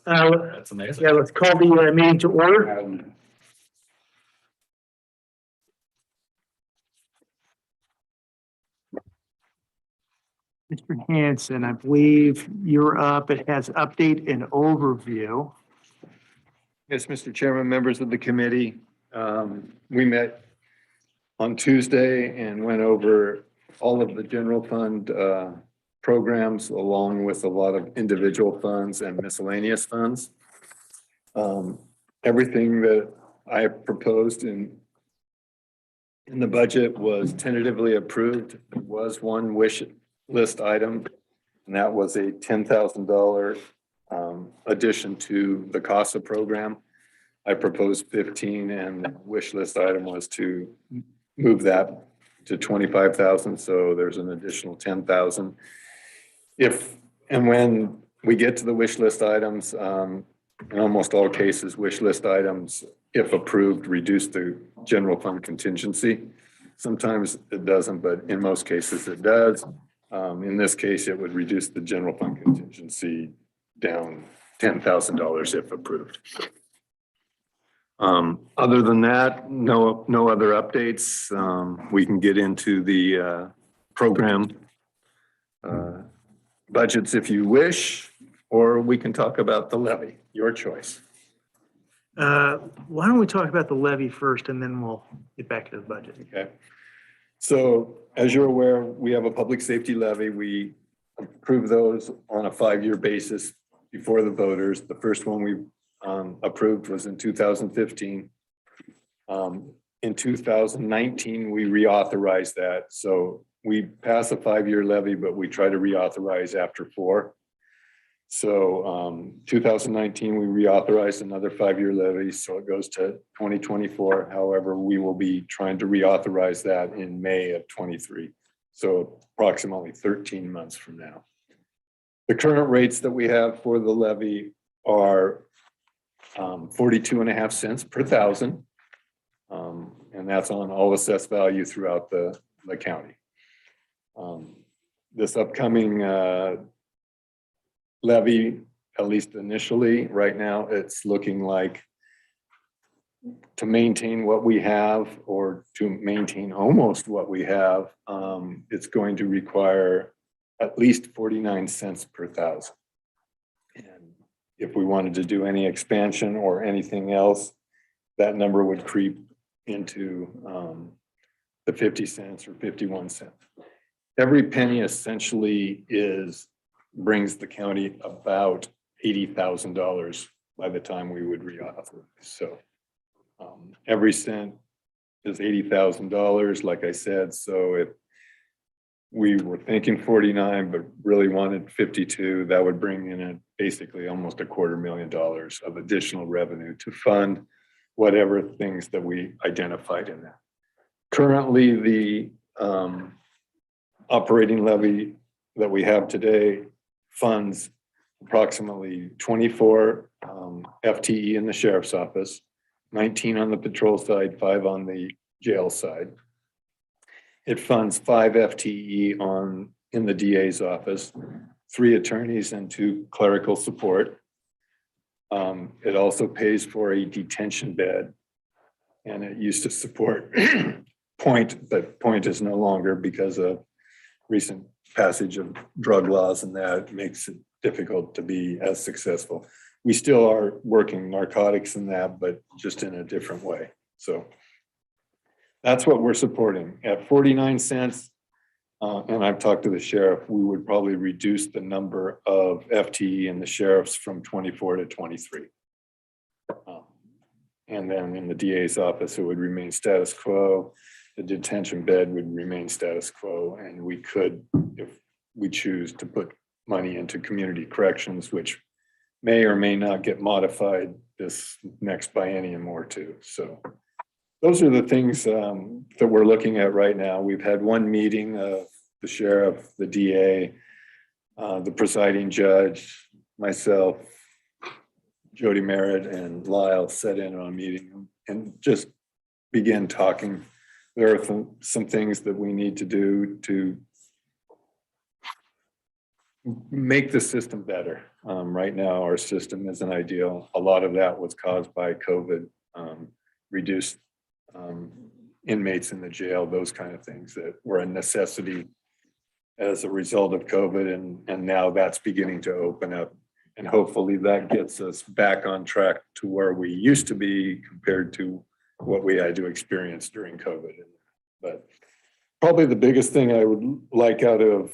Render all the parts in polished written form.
That's amazing. Yeah, let's call the meeting to order. Mr. Hanson, I believe you're up. It has update and overview. Yes, Mr. Chairman, members of the committee, we met on Tuesday and went over all of the general fund programs along with a lot of individual funds and miscellaneous funds. Everything that I proposed in the budget was tentatively approved. There was one wish list item, and that was a $10,000 addition to the CASA program. I proposed 15, and the wish list item was to move that to 25,000. So there's an additional 10,000. If and when we get to the wish list items, in almost all cases, wish list items, if approved, reduce the general fund contingency. Sometimes it doesn't, but in most cases it does. In this case, it would reduce the general fund contingency down $10,000 if approved. Other than that, no other updates. We can get into the program budgets if you wish, or we can talk about the levy, your choice. Why don't we talk about the levy first and then we'll get back to the budget. Okay. So as you're aware, we have a public safety levy. We approve those on a 5-year basis before the voters. The first one we approved was in 2015. In 2019, we reauthorized that. So we pass a 5-year levy, but we try to reauthorize after 4. So 2019, we reauthorized another 5-year levy, so it goes to 2024. However, we will be trying to reauthorize that in May of 23. So approximately 13 months from now. The current rates that we have for the levy are 42.5 cents per thousand. And that's on all assessed value throughout the county. This upcoming levy, at least initially, right now, it's looking like to maintain what we have or to maintain almost what we have, it's going to require at least 49 cents per thousand. And if we wanted to do any expansion or anything else, that number would creep into the 50 cents or 51 cents. Every penny essentially brings the county about $80,000 by the time we would reauthorize. So every cent is $80,000, like I said. So if we were thinking 49, but really wanted 52, that would bring in basically almost $250,000 of additional revenue to fund whatever things that we identified in that. Currently, the operating levy that we have today funds approximately 24 FTE in the sheriff's office, 19 on the patrol side, 5 on the jail side. It funds 5 FTE in the DA's office, 3 attorneys and 2 clerical support. It also pays for a detention bed, and it used to support Point, but Point is no longer because of recent passage of drug laws, and that makes it difficult to be as successful. We still are working narcotics in that, but just in a different way. So that's what we're supporting at 49 cents. And I've talked to the sheriff, we would probably reduce the number of FTE in the sheriffs from 24 to 23. And then in the DA's office, it would remain status quo. The detention bed would remain status quo. And we could, if we choose to put money into community corrections, which may or may not get modified this next biennium or two. So those are the things that we're looking at right now. We've had one meeting of the sheriff, the DA, the presiding judge, myself, Jody Merritt, and Lyle sat in on a meeting and just began talking. There are some things that we need to do to make the system better. Right now, our system isn't ideal. A lot of that was caused by COVID, reduced inmates in the jail, those kind of things that were a necessity as a result of COVID. And now that's beginning to open up. And hopefully that gets us back on track to where we used to be compared to what we had to experience during COVID. But probably the biggest thing I would like out of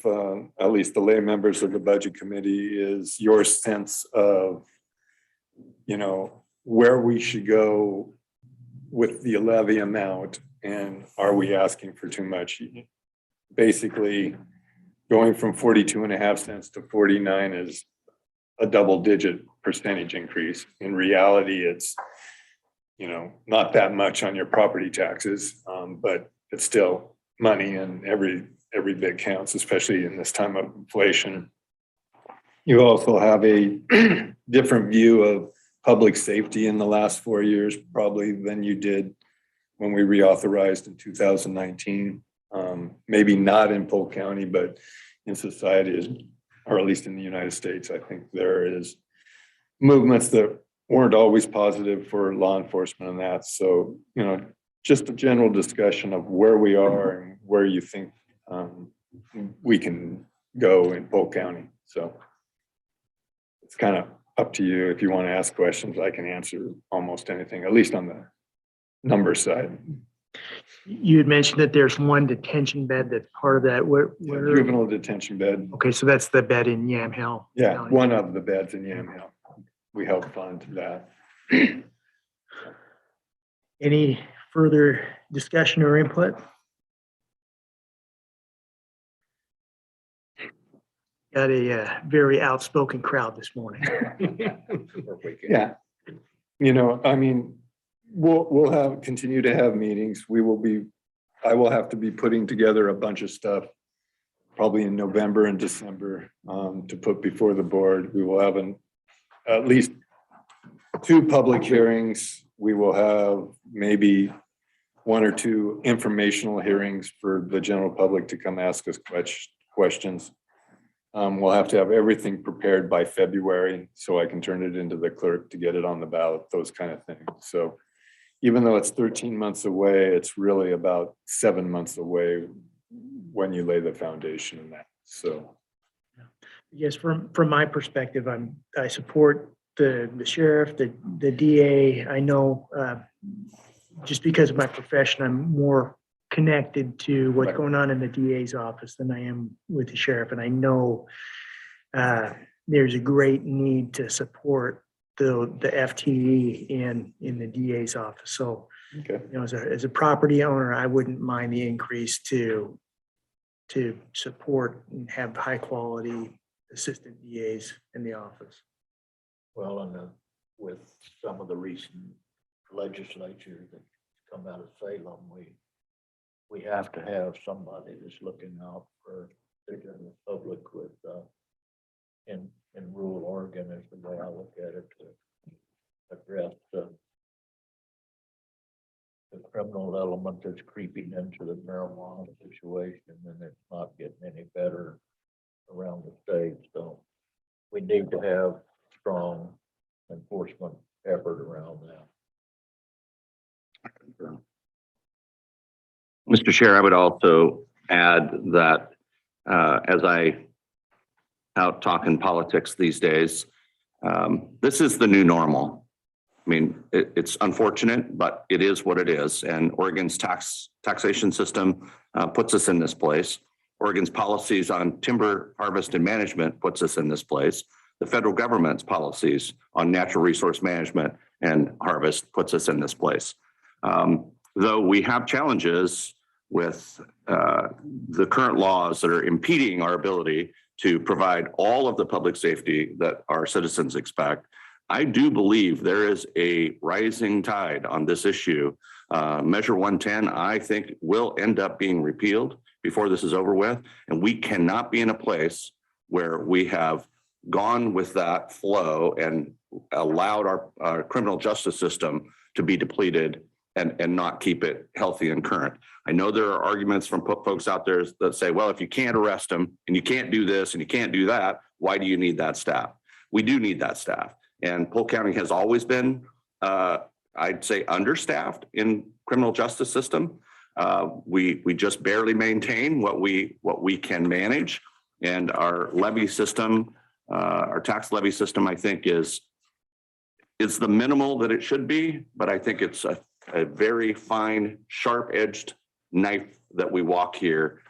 at least the lay members of the budget committee is your sense of, where we should go with the levy amount, and are we asking for too much? Basically, going from 42.5 cents to 49 is a double-digit percentage increase. In reality, it's not that much on your property taxes, but it's still money, and every bit counts, especially in this time of inflation. You also have a different view of public safety in the last 4 years, probably than you did when we reauthorized in 2019. Maybe not in Polk County, but in society, or at least in the United States, I think there is movements that weren't always positive for law enforcement and that. So, just a general discussion of where we are and where you think we can go in Polk County. So it's kind of up to you. If you want to ask questions, I can answer almost anything, at least on the number side. You had mentioned that there's one detention bed that's part of that. Juvenile detention bed. Okay, so that's the bed in Yamhill. Yeah, one of the beds in Yamhill. We help fund that. Any further discussion or input? Got a very outspoken crowd this morning. Yeah. We'll continue to have meetings. I will have to be putting together a bunch of stuff probably in November and December to put before the board. We will have at least 2 public hearings. We will have maybe 1 or 2 informational hearings for the general public to come ask us questions. We'll have to have everything prepared by February so I can turn it into the clerk to get it on the ballot, those kind of things. So even though it's 13 months away, it's really about 7 months away when you lay the foundation in that. So yes, from my perspective, I support the sheriff, the DA. I know just because of my profession, I'm more connected to what's going on in the DA's office than I am with the sheriff. And I know there's a great need to support the FTE in the DA's office. So, okay. As a property owner, I wouldn't mind the increase to support and have high quality assistant DAs in the office. Well, and with some of the recent legislature that's come out of Salem, we have to have somebody that's looking out for the general public with in rural Oregon is the way I look at it, to address the criminal element that's creeping into the marijuana situation, and it's not getting any better around the state. So we need to have strong enforcement effort around that. Mr. Chair, I would also add that as I out talking politics these days, this is the new normal. I mean, it's unfortunate, but it is what it is. And Oregon's taxation system puts us in this place. Oregon's policies on timber harvest and management puts us in this place. The federal government's policies on natural resource management and harvest puts us in this place. Though we have challenges with the current laws that are impeding our ability to provide all of the public safety that our citizens expect, I do believe there is a rising tide on this issue. Measure 110, I think, will end up being repealed before this is over with. And we cannot be in a place where we have gone with that flow and allowed our criminal justice system to be depleted and not keep it healthy and current. I know there are arguments from folks out there that say, well, if you can't arrest them and you can't do this and you can't do that, why do you need that staff? We do need that staff. And Polk County has always been, I'd say, understaffed in criminal justice system. We just barely maintain what we can manage. And our levy system, our tax levy system, I think is the minimal that it should be, but I think it's a very fine, sharp-edged knife that we walk here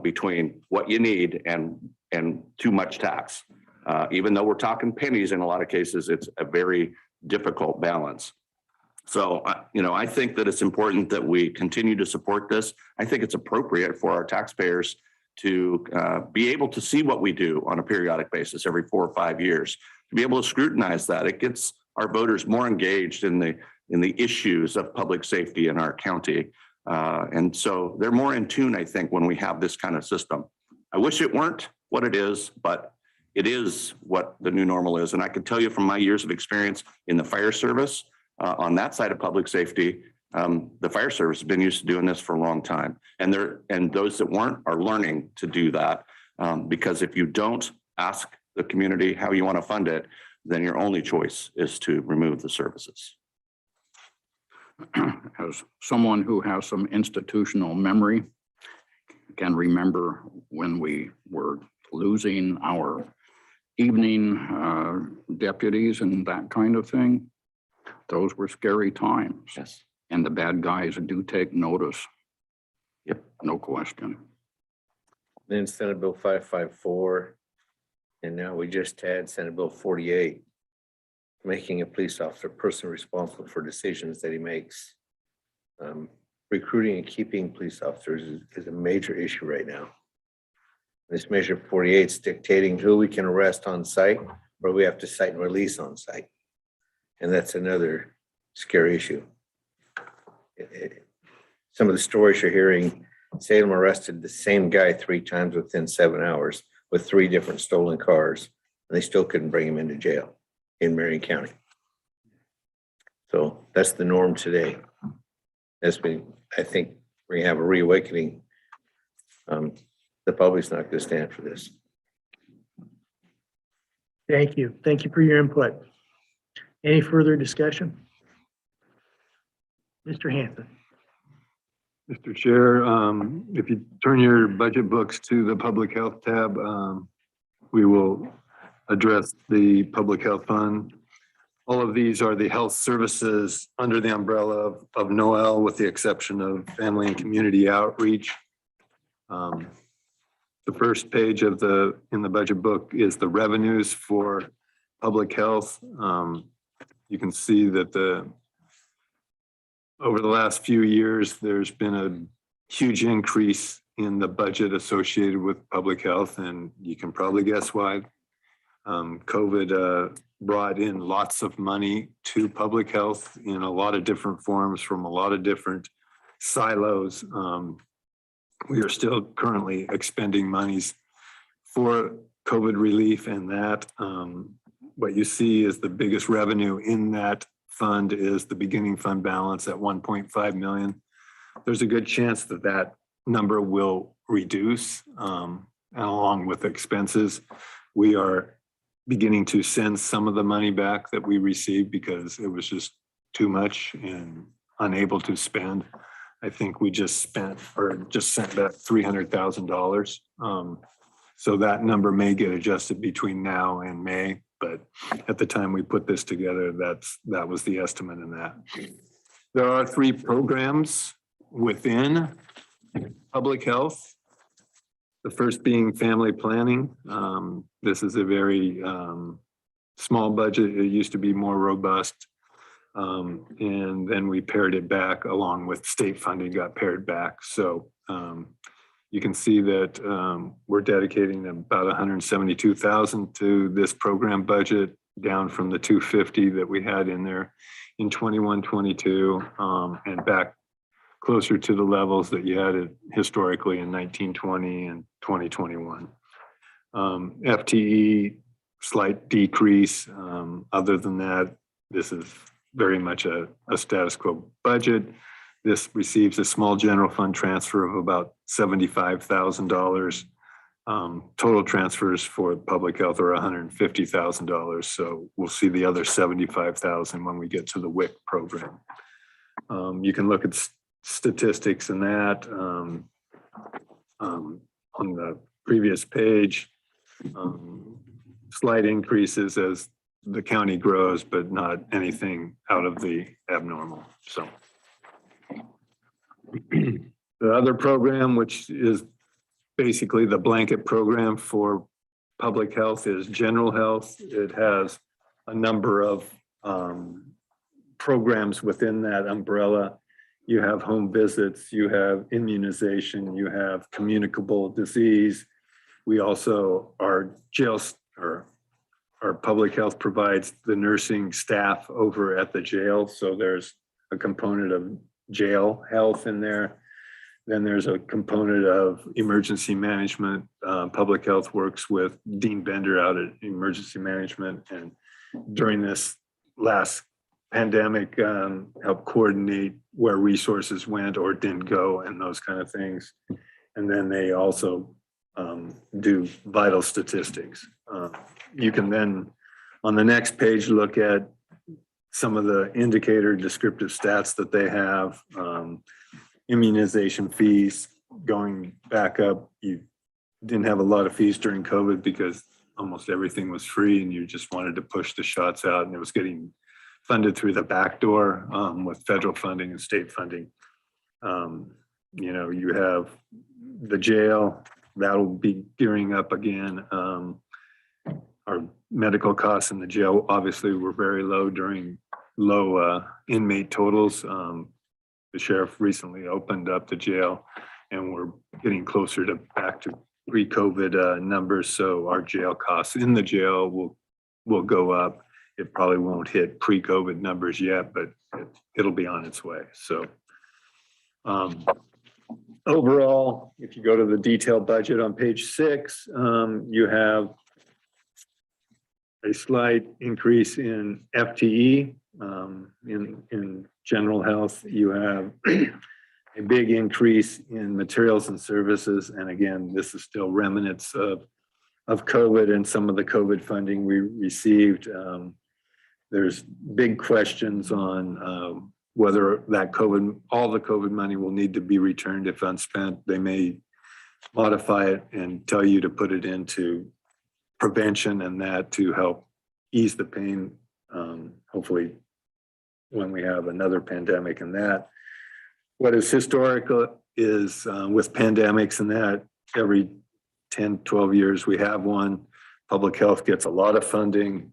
between what you need and too much tax. Even though we're talking pennies in a lot of cases, it's a very difficult balance. So, I think that it's important that we continue to support this. I think it's appropriate for our taxpayers to be able to see what we do on a periodic basis every 4 or 5 years, to be able to scrutinize that. It gets our voters more engaged in the issues of public safety in our county. And so they're more in tune, I think, when we have this kind of system. I wish it weren't what it is, but it is what the new normal is. And I can tell you from my years of experience in the fire service, on that side of public safety, the fire service has been used to doing this for a long time. And those that weren't are learning to do that. Because if you don't ask the community how you want to fund it, then your only choice is to remove the services. As someone who has some institutional memory, can remember when we were losing our evening deputies and that kind of thing. Those were scary times. Yes. And the bad guys do take notice. Yep. No question. Then Senate Bill 554, and now we just had Senate Bill 48, making a police officer person responsible for decisions that he makes. Recruiting and keeping police officers is a major issue right now. This measure 48 is dictating who we can arrest on site, or we have to cite and release on site. And that's another scary issue. Some of the stories you're hearing, Salem arrested the same guy 3 times within 7 hours with 3 different stolen cars, and they still couldn't bring him into jail in Marion County. So that's the norm today. I think we're gonna have a reawakening. The public's not gonna stand for this. Thank you. Thank you for your input. Any further discussion? Mr. Hanson. Mr. Chair, if you turn your budget books to the public health tab, we will address the public health fund. All of these are the health services under the umbrella of NOEL, with the exception of family and community outreach. The first page in the budget book is the revenues for public health. You can see that over the last few years, there's been a huge increase in the budget associated with public health, and you can probably guess why. COVID brought in lots of money to public health in a lot of different forms from a lot of different silos. We are still currently expending monies for COVID relief, and that what you see is the biggest revenue in that fund is the beginning fund balance at 1.5 million. There's a good chance that that number will reduce, and along with expenses. We are beginning to send some of the money back that we received because it was just too much and unable to spend. I think we just sent back $300,000. So that number may get adjusted between now and May, but at the time we put this together, that was the estimate in that. There are 3 programs within public health. The first being family planning. This is a very small budget. It used to be more robust. And then we pared it back along with state funding got pared back. So you can see that we're dedicating about $172,000 to this program budget, down from the $250,000 that we had in there in 21-22, and back closer to the levels that you had it historically in 1920 and 2021. FTE, slight decrease. Other than that, this is very much a status quo budget. This receives a small general fund transfer of about $75,000 Total transfers for public health are $150,000. So we'll see the other 75,000 when we get to the WIC program. You can look at statistics in that on the previous page. Slight increases as the county grows, but not anything out of the abnormal. So the other program, which is basically the blanket program for public health, is general health. It has a number of programs within that umbrella. You have home visits, you have immunization, you have communicable disease. We also, our public health provides the nursing staff over at the jail. So there's a component of jail health in there. Then there's a component of emergency management. Public health works with Dean Bender out at emergency management. And during this last pandemic, helped coordinate where resources went or didn't go and those kind of things. And then they also do vital statistics. You can then, on the next page, look at some of the indicator descriptive stats that they have. Immunization fees going back up. You didn't have a lot of fees during COVID because almost everything was free and you just wanted to push the shots out, and it was getting funded through the back door with federal funding and state funding. You know, you have the jail, that'll be gearing up again. Our medical costs in the jail obviously were very low during low inmate totals. The sheriff recently opened up the jail and we're getting closer to back to pre-COVID numbers. So our jail costs in the jail will go up. It probably won't hit pre-COVID numbers yet, but it'll be on its way. So overall, if you go to the detailed budget on page 6, you have a slight increase in FTE. In general health, you have a big increase in materials and services. And again, this is still remnants of COVID and some of the COVID funding we received. There's big questions on whether that all the COVID money will need to be returned if unspent. They may modify it and tell you to put it into prevention and that to help ease the pain, hopefully when we have another pandemic and that. What is historical is with pandemics and that every 10, 12 years we have one, public health gets a lot of funding.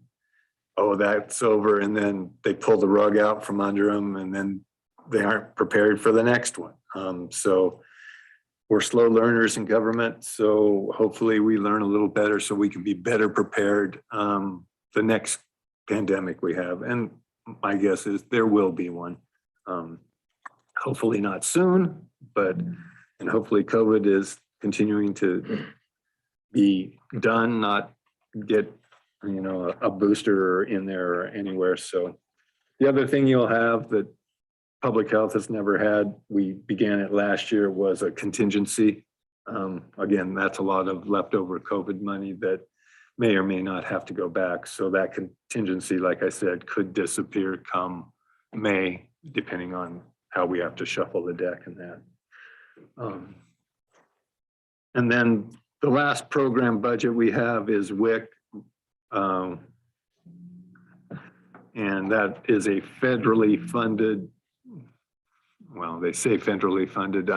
Oh, that's over. And then they pull the rug out from under them and then they aren't prepared for the next one. So we're slow learners in government. So hopefully we learn a little better so we can be better prepared the next pandemic we have. And my guess is there will be one. Hopefully not soon, and hopefully COVID is continuing to be done, not get, you know, a booster in there or anywhere. So the other thing you'll have that public health has never had, we began it last year, was a contingency. Again, that's a lot of leftover COVID money that may or may not have to go back. So that contingency, like I said, could disappear come May, depending on how we have to shuffle the deck and that. And then the last program budget we have is WIC. And that is a federally funded, well, they say federally funded.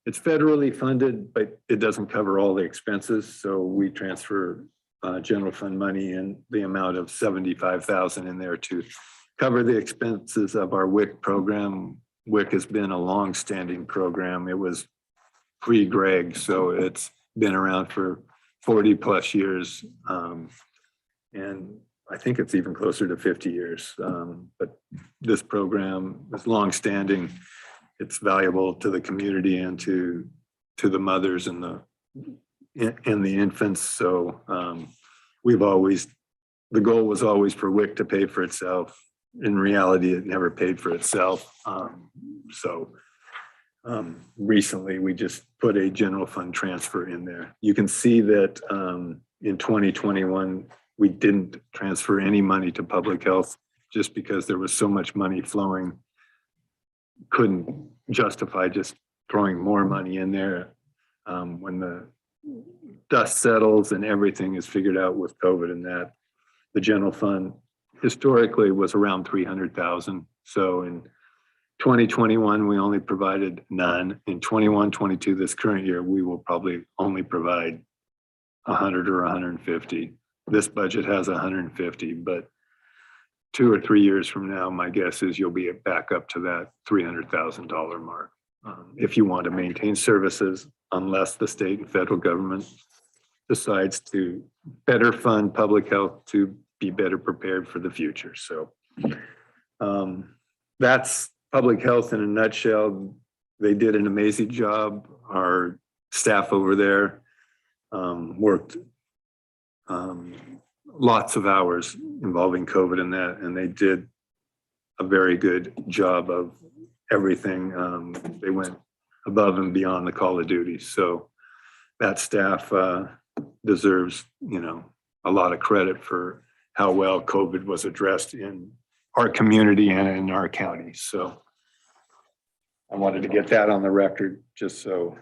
It's federally funded, but it doesn't cover all the expenses. So we transfer general fund money in the amount of $75,000 in there to cover the expenses of our WIC program. WIC has been a long-standing program. It was pre-Greg, so it's been around for 40 plus years. And I think it's even closer to 50 years. But this program is long-standing. It's valuable to the community and to the mothers and the infants. So the goal was always for WIC to pay for itself. In reality, it never paid for itself. So Recently, we just put a general fund transfer in there. You can see that in 2021, we didn't transfer any money to public health just because there was so much money flowing. Couldn't justify just throwing more money in there. When the dust settles and everything is figured out with COVID and that, the general fund historically was around 300,000. So in 2021, we only provided none. In 21, 22, this current year, we will probably only provide 100 or 150. This budget has 150, but 2 or 3 years from now, my guess is you'll be back up to that $300,000 mark. If you want to maintain services, unless the state and federal government decides to better fund public health to be better prepared for the future. So that's public health in a nutshell. They did an amazing job. Our staff over there worked lots of hours involving COVID and that, and they did a very good job of everything. They went above and beyond the call of duty. So that staff deserves, a lot of credit for how well COVID was addressed in our community and in our county. So I wanted to get that on the record, just so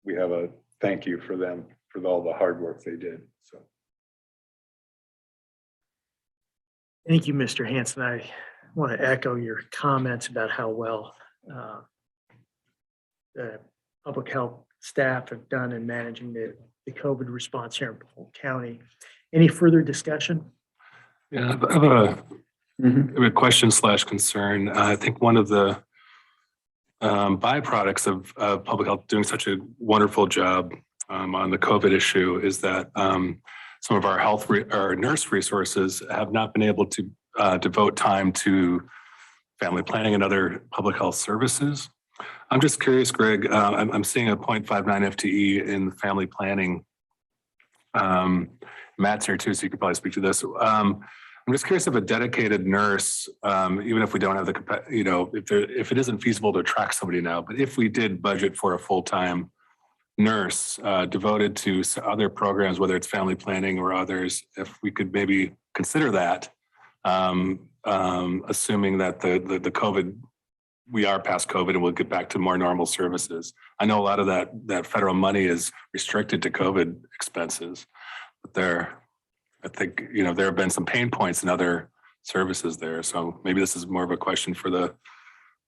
we have a thank you for them for all the hard work they did. So. Thank you, Mr. Hanson. I want to echo your comments about how well the public health staff have done in managing the COVID response here in Polk County. Any further discussion? Yeah, I have a question / concern. I think one of the byproducts of public health doing such a wonderful job on the COVID issue is that some of our our nurse resources have not been able to devote time to family planning and other public health services. I'm just curious, Greg, I'm seeing a 0.59 FTE in the family planning. Matt's here too, so you could probably speak to this. I'm just curious if a dedicated nurse, even if we don't have the, if it isn't feasible to attract somebody now, but if we did budget for a full-time nurse devoted to other programs, whether it's family planning or others, if we could maybe consider that, assuming that the COVID, we are past COVID and we'll get back to more normal services. I know a lot of that federal money is restricted to COVID expenses, but I think, there have been some pain points in other services there. So maybe this is more of a question for the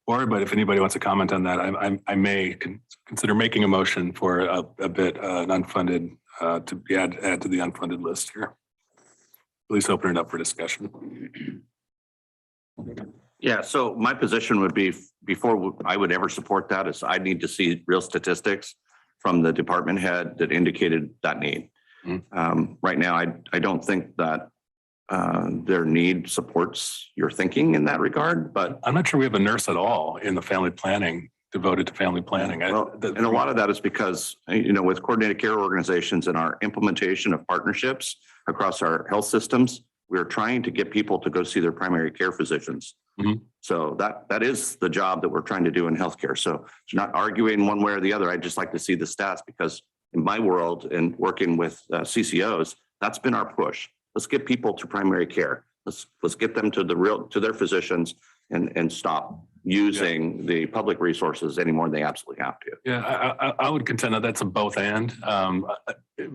board, but if anybody wants to comment on that, I may consider making a motion for a bit an unfunded to be add to the unfunded list here. At least open it up for discussion. Yeah, so my position would be, before I would ever support that, is I need to see real statistics from the department head that indicated that need. Right now, I don't think that their need supports your thinking in that regard, but I'm not sure we have a nurse at all in the family planning, devoted to family planning. and a lot of that is because, with coordinated care organizations and our implementation of partnerships across our health systems, we're trying to get people to go see their primary care physicians. So that is the job that we're trying to do in healthcare. So it's not arguing one way or the other. I'd just like to see the stats, because in my world and working with CCOs, that's been our push. Let's get people to primary care. Let's get them to their physicians and stop using the public resources any more than they absolutely have to. Yeah, I would contend that that's a both and.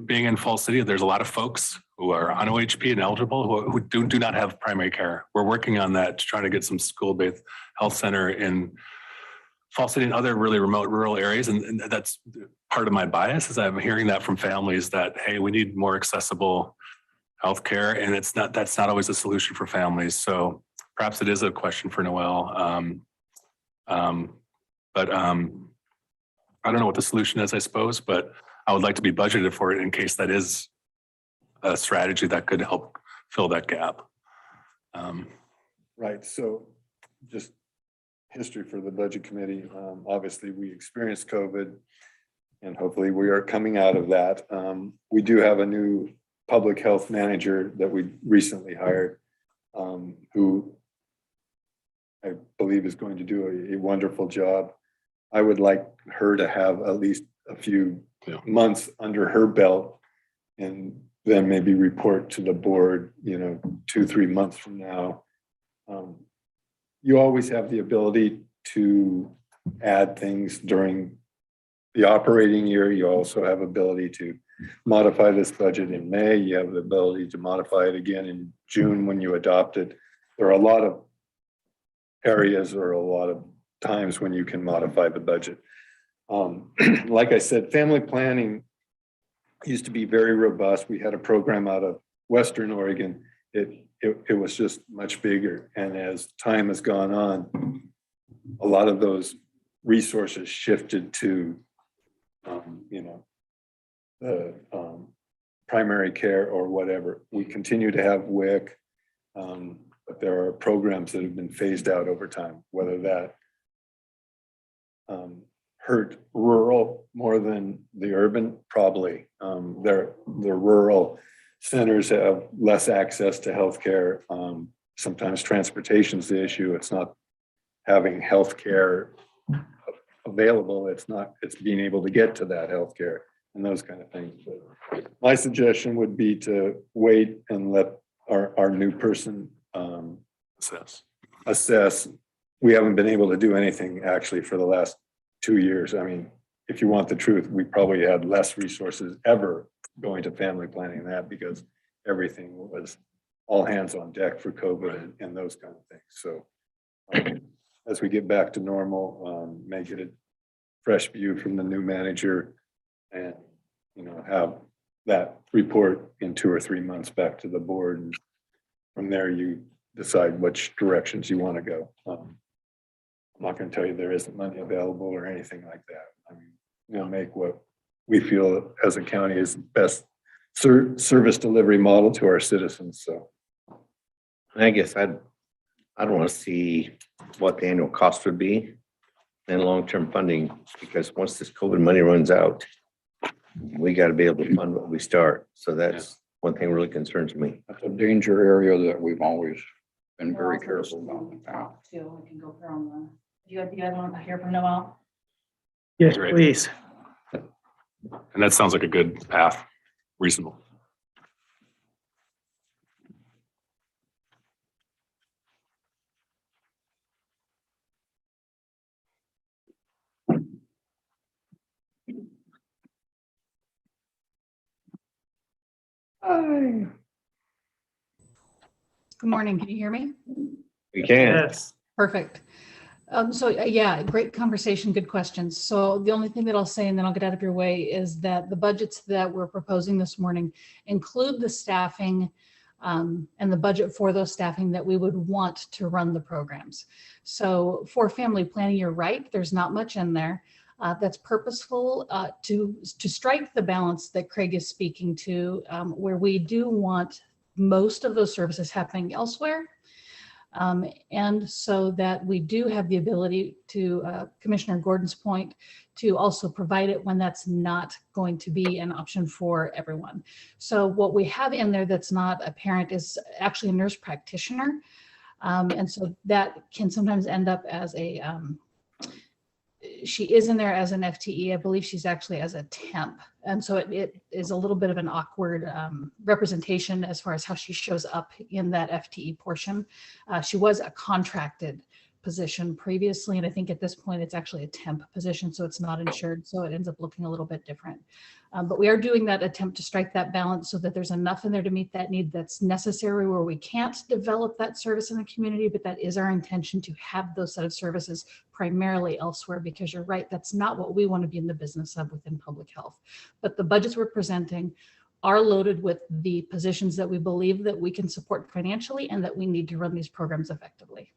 Being in Fall City, there's a lot of folks who are on OHP and eligible who do not have primary care. We're working on that to try to get some school-based health center in Fall City and other really remote rural areas. And that's part of my bias, is I'm hearing that from families that, hey, we need more accessible healthcare, and that's not always a solution for families. So perhaps it is a question for Noel. But I don't know what the solution is, I suppose, but I would like to be budgeted for it in case that is a strategy that could help fill that gap. Right. So just history for the budget committee. Obviously, we experienced COVID and hopefully we are coming out of that. We do have a new public health manager that we recently hired, who I believe is going to do a wonderful job. I would like her to have at least a few Yeah. months under her belt and then maybe report to the board, 2-3 months from now. You always have the ability to add things during the operating year. You also have ability to modify this budget in May. You have the ability to modify it again in June when you adopt it. There are a lot of areas or a lot of times when you can modify the budget. Like I said, family planning used to be very robust. We had a program out of Western Oregon. It was just much bigger. And as time has gone on, a lot of those resources shifted to, the primary care or whatever. We continue to have WIC, but there are programs that have been phased out over time, whether that hurt rural more than the urban, probably. The rural centers have less access to healthcare. Sometimes transportation is the issue. It's not having healthcare available. It's being able to get to that healthcare and those kind of things. But my suggestion would be to wait and let our new person assess. We haven't been able to do anything actually for the last 2 years. I mean, if you want the truth, we probably had less resources ever going to family planning than that because everything was all hands on deck for COVID and those kind of things. So as we get back to normal, make it a fresh view from the new manager and, have that report in 2 or 3 months back to the board. And from there, you decide which directions you want to go. I'm not going to tell you there isn't money available or anything like that. I mean, we'll make what we feel as a county is the best service delivery model to our citizens. So I guess I'd want to see what the annual cost would be and long-term funding, because once this COVID money runs out, we got to be able to fund what we start. So that's one thing really concerns me. That's a danger area that we've always been very careful about. Too, we can go from the, you guys want to hear from Noel? Yes, Great. please. And that sounds like a good path, reasonable. Good morning, can you hear me? We can. Yes. Perfect. Yeah, great conversation, good questions. So the only thing that I'll say, and then I'll get out of your way, is that the budgets that we're proposing this morning include the staffing and the budget for those staffing that we would want to run the programs. So for family planning, you're right, there's not much in there. That's purposeful to strike the balance that Craig is speaking to, where we do want most of those services happening elsewhere. And so that we do have the ability to, Commissioner Gordon's point, to also provide it when that's not going to be an option for everyone. So what we have in there that's not apparent is actually a nurse practitioner. And so that can sometimes end up as a, she is in there as an FTE. I believe she's actually as a temp. And so it is a little bit of an awkward representation as far as how she shows up in that FTE portion. She was a contracted position previously, and I think at this point it's actually a temp position, so it's not insured, so it ends up looking a little bit different. But we are doing that attempt to strike that balance so that there's enough in there to meet that need that's necessary where we can't develop that service in the community, but that is our intention, to have those set of services primarily elsewhere, because you're right, that's not what we want to be in the business of within public health. But the budgets we're presenting are loaded with the positions that we believe that we can support financially and that we need to run these programs effectively.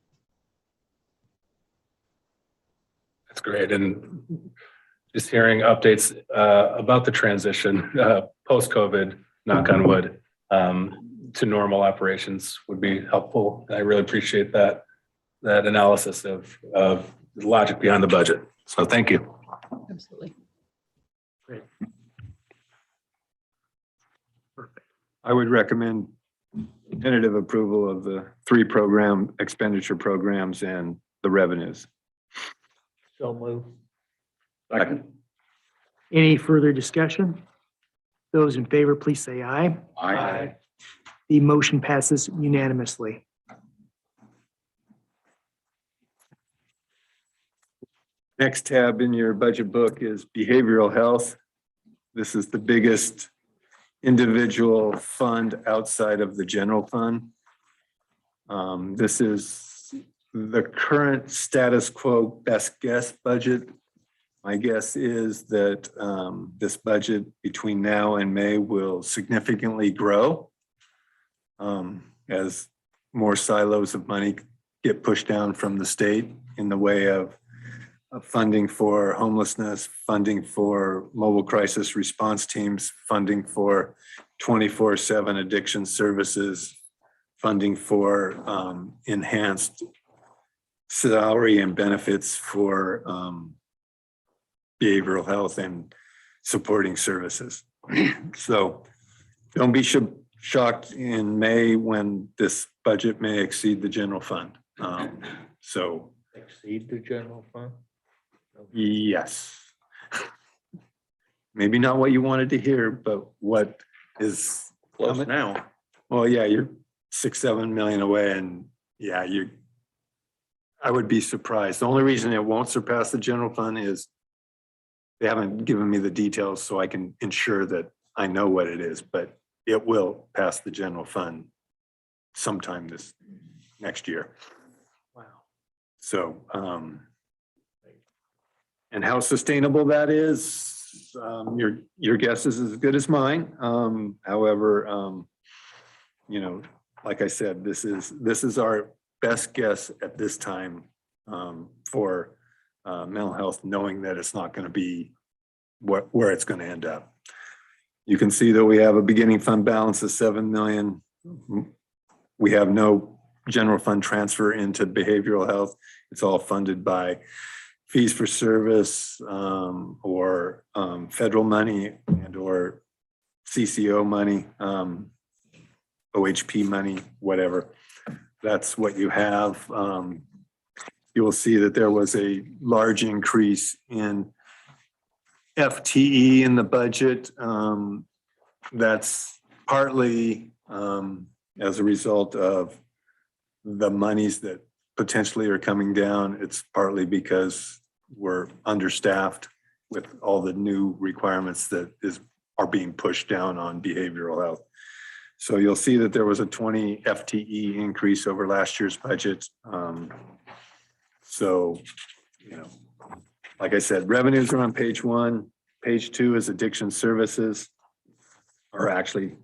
That's great. And just hearing updates about the transition post-COVID, knock on wood, to normal operations would be helpful. I really appreciate that analysis of the logic behind the budget. So thank you. Absolutely. Great. Perfect. I would recommend tentative approval of the 3 program expenditure programs and the revenues. So move. Second. Any further discussion? Those in favor, please say aye. Aye. The motion passes unanimously. Next tab in your budget book is behavioral health. This is the biggest individual fund outside of the general fund. This is the current status quo best guess budget. My guess is that this budget between now and May will significantly grow as more silos of money get pushed down from the state in the way of funding for homelessness, funding for mobile crisis response teams, funding for 24/7 addiction services, funding for enhanced salary and benefits for behavioral health and supporting services. So don't be shocked in May when this budget may exceed the general fund. So Exceed the general fund? yes. Maybe not what you wanted to hear, but what is Close now. well, yeah, you're 6-7 million away, and yeah, I would be surprised. The only reason it won't surpass the general fund is they haven't given me the details so I can ensure that I know what it is, but it will pass the general fund sometime this next year. Wow. So, and how sustainable that is, your guess is as good as mine. However, like I said, this is our best guess at this time for mental health, knowing that it's not going to be where it's going to end up. You can see that we have a beginning fund balance of 7 million. We have no general fund transfer into behavioral health. It's all funded by fees for service or federal money and or CCO money, OHP money, whatever. That's what you have. You will see that there was a large increase in FTE in the budget. That's partly as a result of the monies that potentially are coming down. It's partly because we're understaffed with all the new requirements that are being pushed down on behavioral health. So you'll see that there was a 20 FTE increase over last year's budget. So, like I said, revenues are on page 1. Page 2 is addiction services, or actually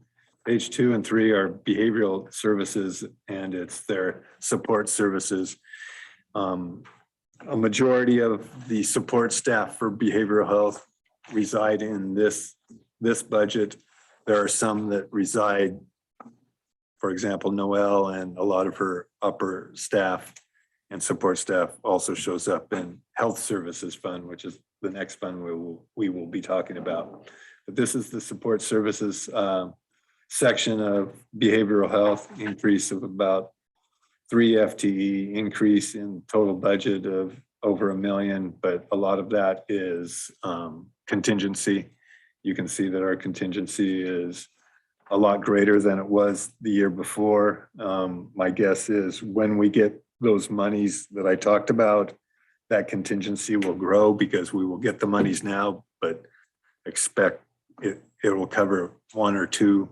page 2 and 3 are behavioral services, and it's their support services. A majority of the support staff for behavioral health reside in this budget. There are some that reside, for example, Noelle and a lot of her upper staff and support staff also shows up in health services fund, which is the next fund we will be talking about. But this is the support services section of behavioral health, increase of about 3 FTE, increase in total budget of over $1 million, but a lot of that is contingency. You can see that our contingency is a lot greater than it was the year before. My guess is when we get those monies that I talked about, that contingency will grow because we will get the monies now, but expect it will cover 1 or 2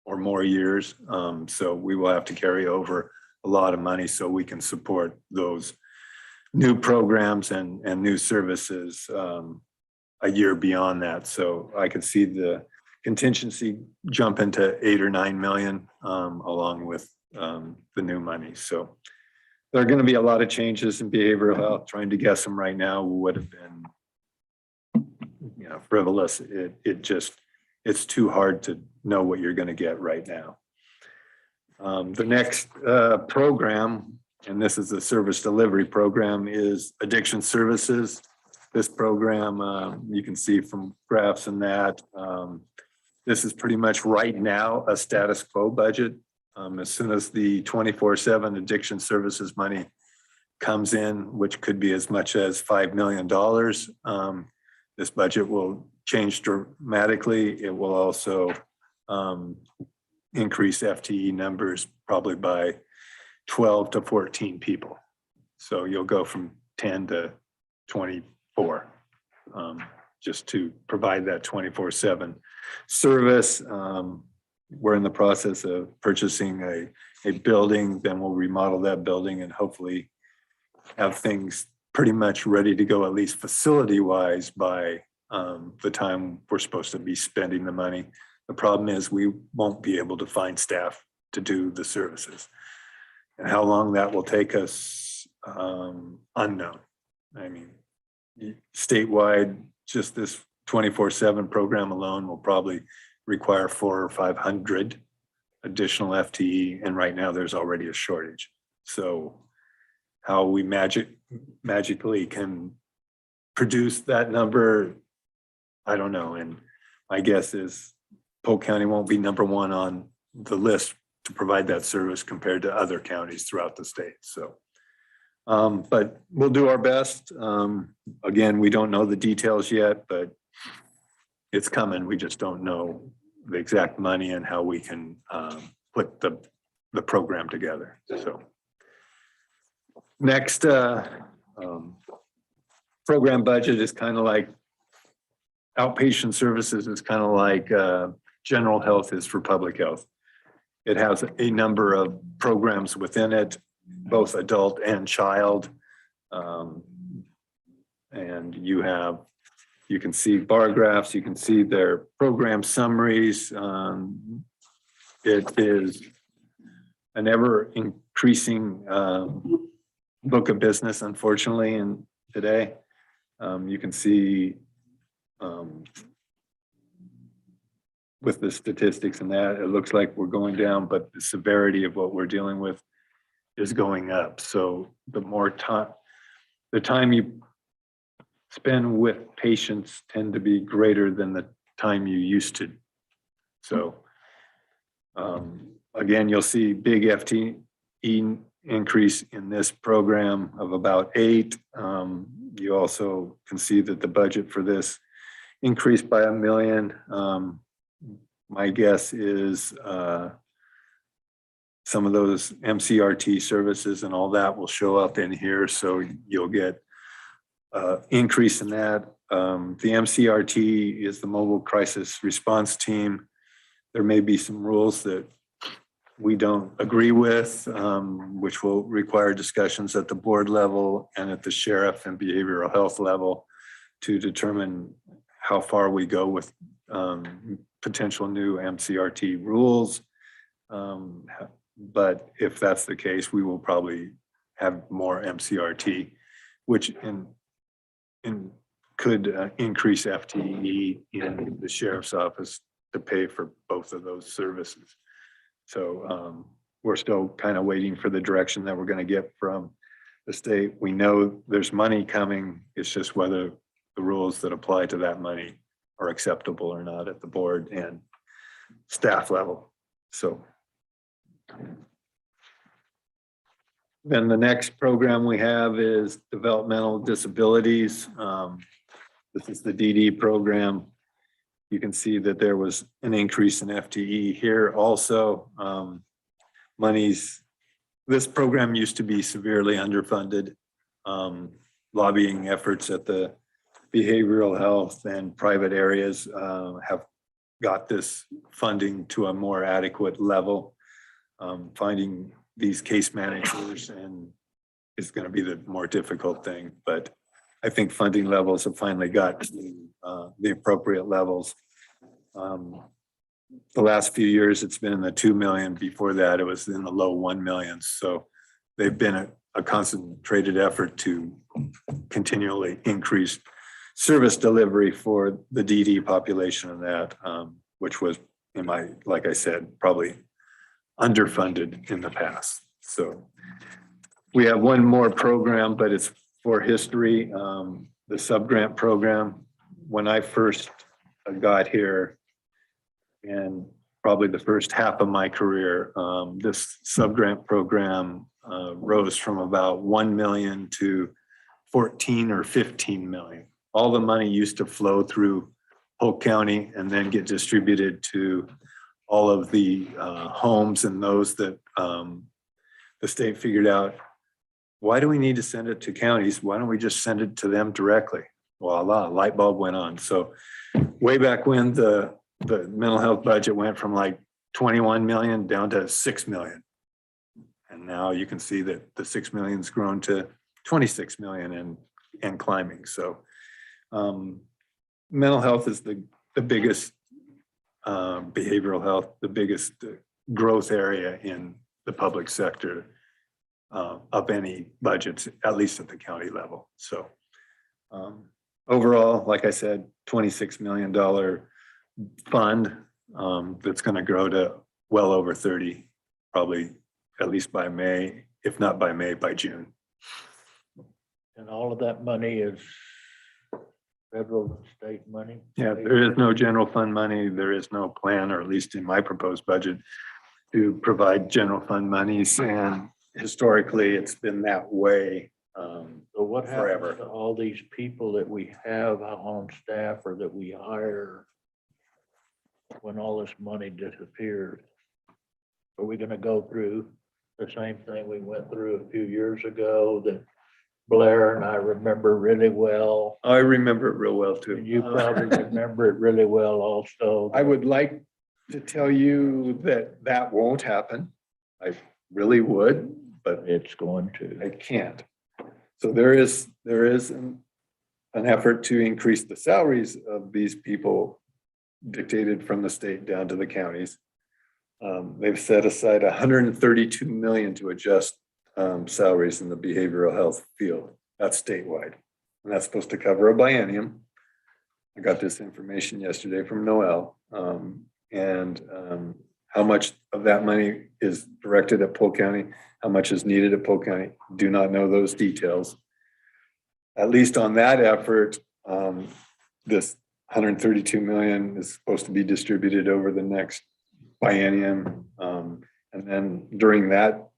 or more years. So we will have to carry over a lot of money so we can support those new programs and new services a year beyond that. So I could see the contingency jump into 8 or 9 million along with the new money. So there are going to be a lot of changes in behavioral health. Trying to guess them right now would have been, frivolous. It's too hard to know what you're going to get right now. The next program, and this is the service delivery program, is addiction services. This program, you can see from graphs and that, this is pretty much right now a status quo budget. As soon as the 24/7 addiction services money comes in, which could be as much as $5 million. This budget will change dramatically. It will also increase FTE numbers probably by 12 to 14 people. So you'll go from 10 to 24, just to provide that 24/7 service. We're in the process of purchasing a building, then we'll remodel that building and hopefully have things pretty much ready to go, at least facility wise, by the time we're supposed to be spending the money. The problem is we won't be able to find staff to do the services. And how long that will take us, unknown. I mean, statewide, just this 24/7 program alone will probably require 400 or 500 additional FTE. And right now there's already a shortage. So how we magically can produce that number, I don't know. And my guess is Polk County won't be number one on the list to provide that service compared to other counties throughout the state. So, but we'll do our best. Again, we don't know the details yet, but it's coming. We just don't know the exact money and how we can put the program together. So next, program budget is kind of like outpatient services is kind of like general health is for public health. It has a number of programs within it, both adult and child. And you can see bar graphs, you can see their program summaries. It is an ever increasing book of business, unfortunately, and today. You can see with the statistics and that, it looks like we're going down, but the severity of what we're dealing with is going up. So the more time, the time you spend with patients tend to be greater than the time you used to. So again, you'll see big FTE increase in this program of about 8. You also can see that the budget for this increased by $1 million. My guess is some of those MCRT services and all that will show up in here. So you'll get increase in that. The MCRT is the Mobile Crisis Response Team. There may be some rules that we don't agree with, which will require discussions at the board level and at the sheriff and behavioral health level to determine how far we go with potential new MCRT rules. But if that's the case, we will probably have more MCRT, which could increase FTE in the sheriff's office to pay for both of those services. So we're still kind of waiting for the direction that we're going to get from the state. We know there's money coming. It's just whether the rules that apply to that money are acceptable or not at the board and staff level. So then the next program we have is developmental disabilities. This is the DD program. You can see that there was an increase in FTE here also. This program used to be severely underfunded. Lobbying efforts at the behavioral health and private areas have got this funding to a more adequate level. Finding these case managers and is going to be the more difficult thing, but I think funding levels have finally got to the appropriate levels. The last few years it's been in the 2 million. Before that it was in the low 1 million. So they've been a concentrated effort to continually increase service delivery for the DD population of that, which was like I said, probably underfunded in the past. So we have one more program, but it's for history, the sub-grant program. When I first got here, and probably the first half of my career, this sub-grant program rose from about 1 million to 14 or 15 million. All the money used to flow through Polk County and then get distributed to all of the homes and those that the state figured out, why do we need to send it to counties? Why don't we just send it to them directly? Voila, light bulb went on. So way back when the mental health budget went from like 21 million down to 6 million. And now you can see that the 6 million's grown to 26 million and climbing. So mental health is the biggest behavioral health, the biggest growth area in the public sector of any budgets, at least at the county level. So overall, like I said, $26 million fund that's going to grow to well over 30, probably at least by May, if not by May, by June. And all of that money is federal and state money? Yeah, there is no general fund money. There is no plan, or at least in my proposed budget, to provide general fund monies. And historically, it's been that way. So what Forever. happens to all these people that we have on staff or that we hire when all this money disappears? Are we gonna go through the same thing we went through a few years ago that Blair and I remember really well? I remember it real well too. And you probably remember it really well also. I would like to tell you that that won't happen. I really would, but It's going I to. can't. So there is an effort to increase the salaries of these people dictated from the state down to the counties. They've set aside 132 million to adjust salaries in the behavioral health field. That's statewide. And that's supposed to cover a biennium. I got this information yesterday from Noel. How much of that money is directed at Polk County, how much is needed at Polk County, do not know those details. At least on that effort, this 132 million is supposed to be distributed over the next biennium. And then during that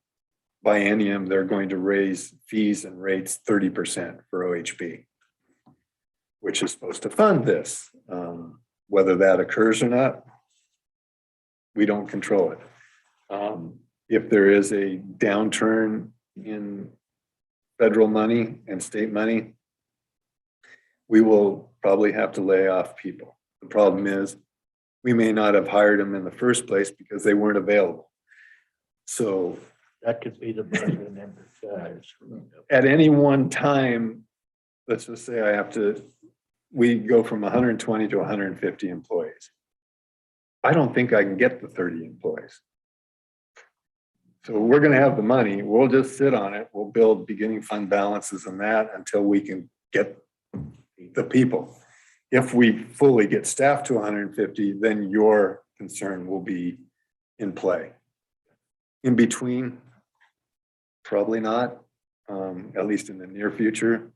biennium, they're going to raise fees and rates 30% for OHB, which is supposed to fund this. Whether that occurs or not, we don't control it. If there is a downturn in federal money and state money, we will probably have to lay off people. The problem is we may not have hired them in the first place because they weren't available. So That could be the budget emphasize. at any one time, let's just say we go from 120 to 150 employees. I don't think I can get the 30 employees. So we're going to have the money. We'll just sit on it. We'll build beginning fund balances on that until we can get the people. If we fully get staffed to 150, then your concern will be in play. In between, probably not, at least in the near future.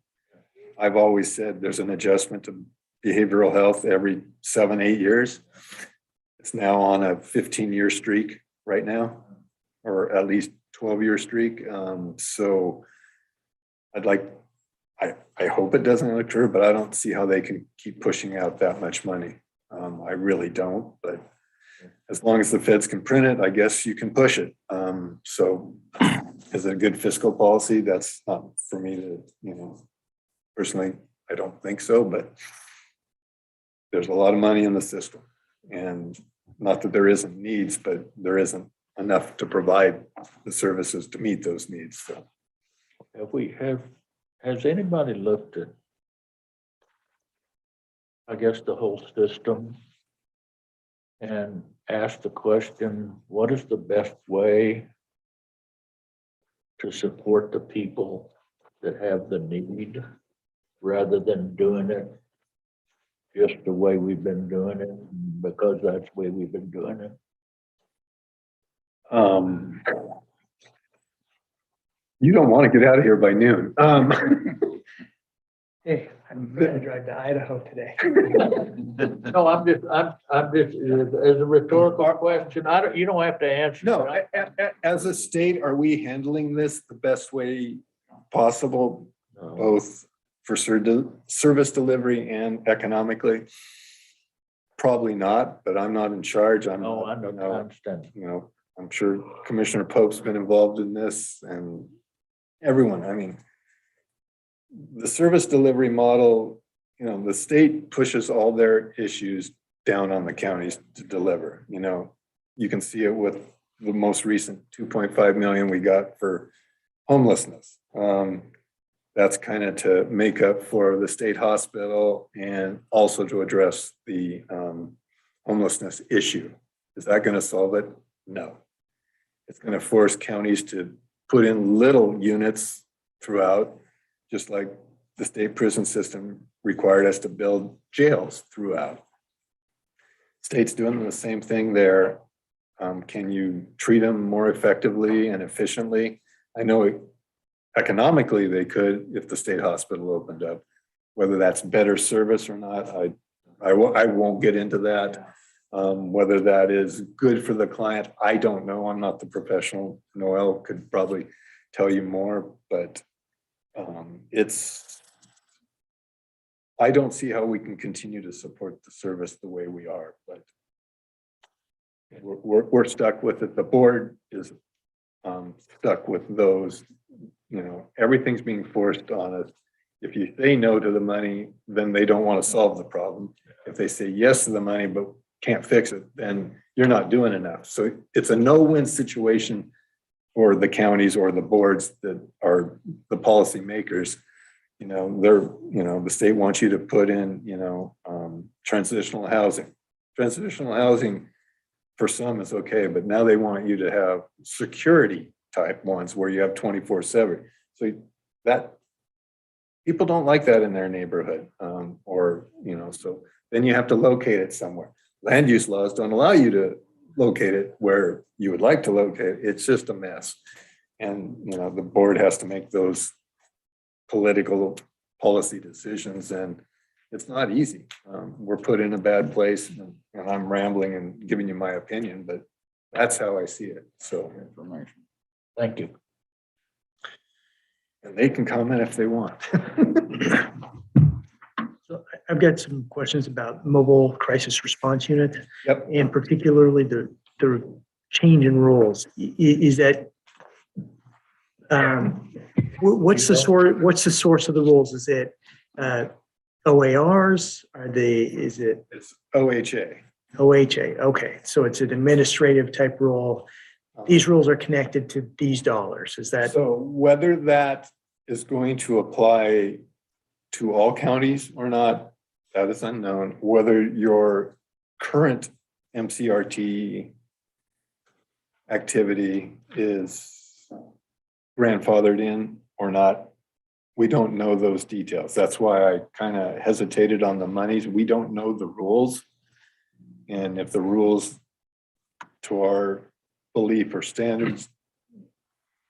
I've always said there's an adjustment to behavioral health every 7-8 years. It's now on a 15-year streak right now, or at least 12-year streak. So I hope it doesn't occur, but I don't see how they can keep pushing out that much money. I really don't, but as long as the feds can print it, I guess you can push it. So is it a good fiscal policy? That's not for me to, personally, I don't think so, but there's a lot of money in the system. And not that there isn't needs, but there isn't enough to provide the services to meet those needs. So Has anybody looked at, I guess, the whole system and asked the question, what is the best way to support the people that have the need rather than doing it just the way we've been doing it, because that's the way we've been doing it? you don't want to get out of here by noon. Hey, I'm gonna drive to Idaho today. No, I'm just, as a rhetorical question, you don't have to answer. No, but as a state, are we handling this the best way possible, No. both for service delivery and economically? Probably not, but I'm not in charge. I'm No, I not, don't understand. I'm sure Commissioner Pope's been involved in this and everyone, I mean, the service delivery model, the state pushes all their issues down on the counties to deliver, you can see it with the most recent 2.5 million we got for homelessness. That's kind of to make up for the state hospital and also to address the homelessness issue. Is that going to solve it? No. It's going to force counties to put in little units throughout, just like the state prison system required us to build jails throughout. State's doing the same thing there. Can you treat them more effectively and efficiently? I know economically they could if the state hospital opened up. Whether that's better service or not, I won't get into that. Whether that is good for the client, I don't know. I'm not the professional. Noel could probably tell you more, but I don't see how we can continue to support the service the way we are, but we're stuck with it. The board is stuck with those, everything's being forced on us. If you say no to the money, then they don't want to solve the problem. If they say yes to the money, but can't fix it, then you're not doing enough. So it's a no-win situation for the counties or the boards that are the policy makers. The state wants you to put in, transitional housing. Transitional housing for some is okay, but now they want you to have security type ones where you have 24/7. So that people don't like that in their neighborhood, so then you have to locate it somewhere. Land use laws don't allow you to locate it where you would like to locate it. It's just a mess. And, the board has to make those political policy decisions, and it's not easy. We're put in a bad place, and I'm rambling and giving you my opinion, but that's how I see it. So, Information. Thank you. and they can comment if they want. So I've got some questions about mobile crisis response unit. Yep. And particularly the change in roles. Is that what's the source of the roles? Is it OARs? Is it It's OHA. OHA? Okay, so it's an administrative type role. These rules are connected to these dollars. Is that? So whether that is going to apply to all counties or not, that is unknown. Whether your current MCRT activity is grandfathered in or not, we don't know those details. That's why I kind of hesitated on the monies. We don't know the rules. And if the rules to our belief or standards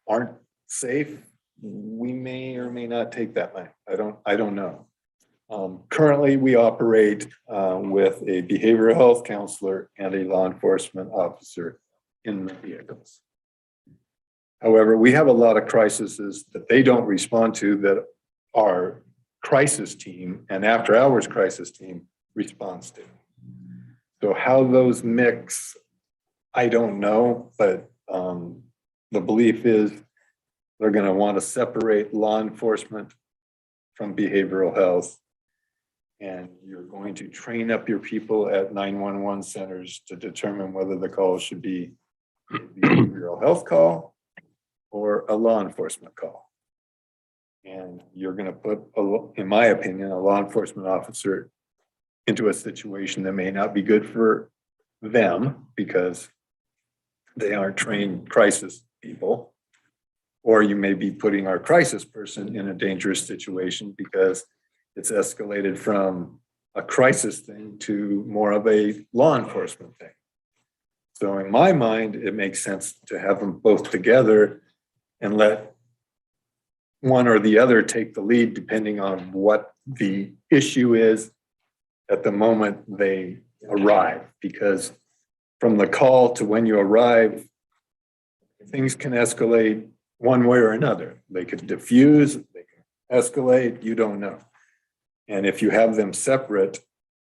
aren't safe, we may or may not take that money. I don't know. Currently, we operate with a behavioral health counselor and a law enforcement officer in the vehicles. However, we have a lot of crises that they don't respond to that our crisis team and after hours crisis team responds to. So how those mix, I don't know, but the belief is they're going to want to separate law enforcement from behavioral health. And you're going to train up your people at 911 centers to determine whether the call should be a behavioral health call or a law enforcement call. And you're going to put, in my opinion, a law enforcement officer into a situation that may not be good for them because they aren't trained crisis people. Or you may be putting our crisis person in a dangerous situation because it's escalated from a crisis thing to more of a law enforcement thing. So in my mind, it makes sense to have them both together and let one or the other take the lead depending on what The issue is at the moment they arrive, because from the call to when you arrive, things can escalate one way or another. They could diffuse, they can escalate, you don't know. And if you have them separate,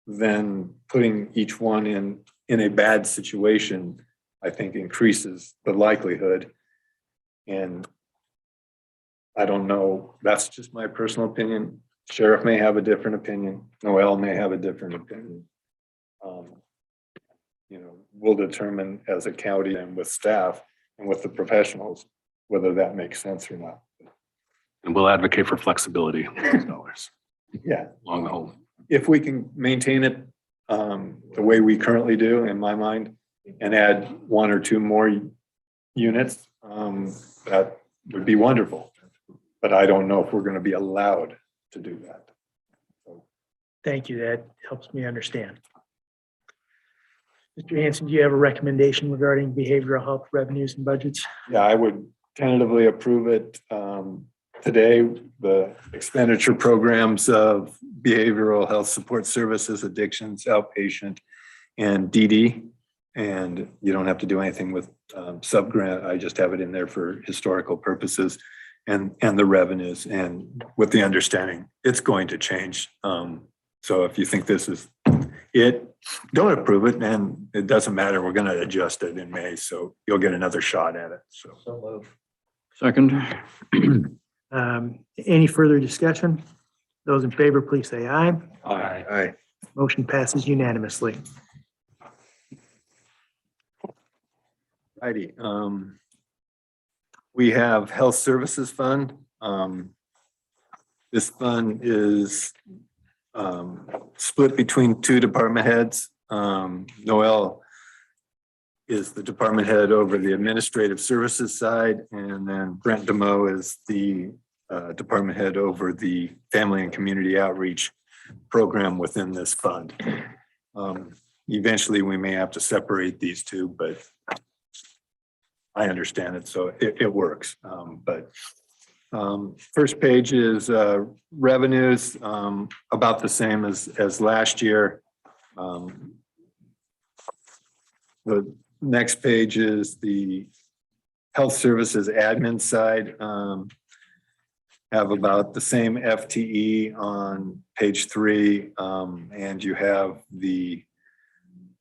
then putting each one in a bad situation, I think increases the likelihood. And I don't know, that's just my personal opinion. Sheriff may have a different opinion. Noel may have a different opinion. We'll determine as a county and with staff and with the professionals, whether that makes sense or not. And we'll advocate for flexibility with those dollars Yeah, along the whole. if we can maintain it the way we currently do, in my mind, and add one or two more units, that would be wonderful. But I don't know if we're going to be allowed to do that. Thank you. That helps me understand. Mr. Hanson, do you have a recommendation regarding behavioral health revenues and budgets? Yeah, I would tentatively approve it today. The expenditure programs of behavioral health support services, addictions, outpatient, and DD. And you don't have to do anything with sub-grant. I just have it in there for historical purposes and the revenues, and with the understanding it's going to change. So if you think this is it, don't approve it, and it doesn't matter. We're going to adjust it in May, so you'll get another shot at it. So move. Second. Any further discussion? Those in favor, please say aye. Aye. Aye. Motion passes unanimously. Righty. We have Health Services Fund. This fund is split between two department heads. Noel is the department head over the administrative services side, and then Brent DeMoe is the department head over the family and community outreach program within this fund. Eventually, we may have to separate these two, but I understand it, so it works. First page is revenues, about the same as last year. The next page is the health services admin side. Have about the same FTE on page 3, and you have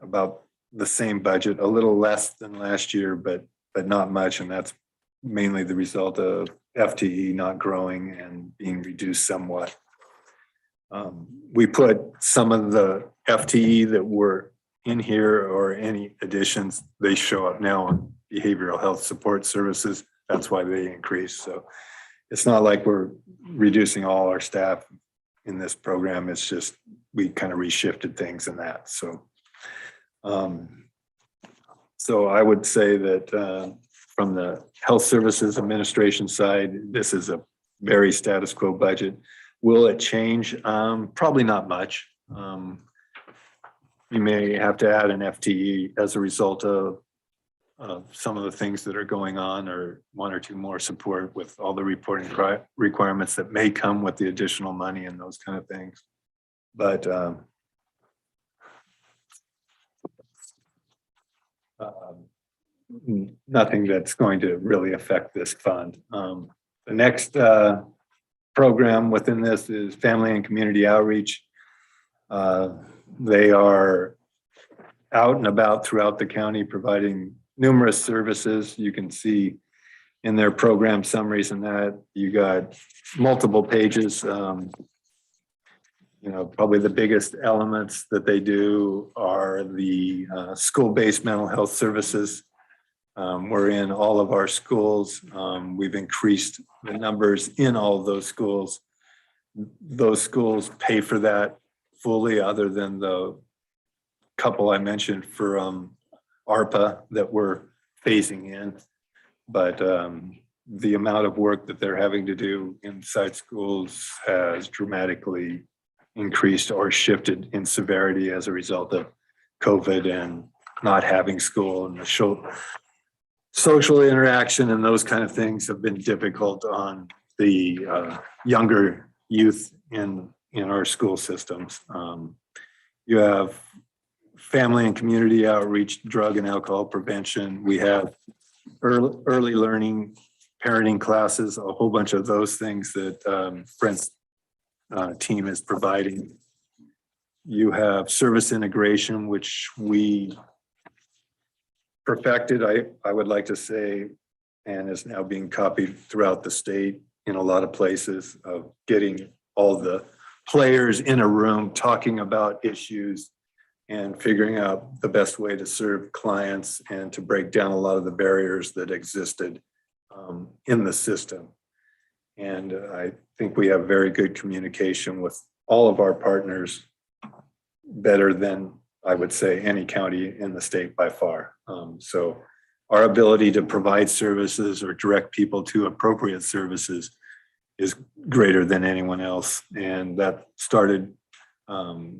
about the same budget, a little less than last year, but not much, and that's mainly the result of FTE not growing and being reduced somewhat. We put some of the FTE that were in here, or any additions, they show up now on behavioral health support services. That's why they increased. So it's not like we're reducing all our staff in this program. It's just we kind of reshifted things in that. So I would say that from the health services administration side, this is a very status quo budget. Will it change? Probably not much. You may have to add an FTE as a result of some of the things that are going on, or one or two more support with all the reporting requirements that may come with the additional money and those kind of things. But nothing that's going to really affect this fund. The next program within this is family and community outreach. They are out and about throughout the county providing numerous services. You can see in their program summaries and that you got multiple pages. Probably the biggest elements that they do are the school-based mental health services. We're in all of our schools. We've increased the numbers in all of those schools. Those schools pay for that fully, other than the couple I mentioned for ARPA that we're phasing in. But the amount of work that they're having to do inside schools has dramatically increased or shifted in severity as a result of COVID and not having school, and the social interaction and those kind of things have been difficult on the younger youth in in our school systems. You have family and community outreach, drug and alcohol prevention. We have early learning, parenting classes, a whole bunch of those things that Brent's team is providing. You have service integration, which we perfected, I would like to say, and is now being copied throughout the state in a lot of places, of getting all the players in a room talking about issues and figuring out the best way to serve clients and to break down a lot of the barriers that existed in the system. And I think we have very good communication with all of our partners, better than I would say any county in the state by far. So our ability to provide services or direct people to appropriate services is greater than anyone else. And that started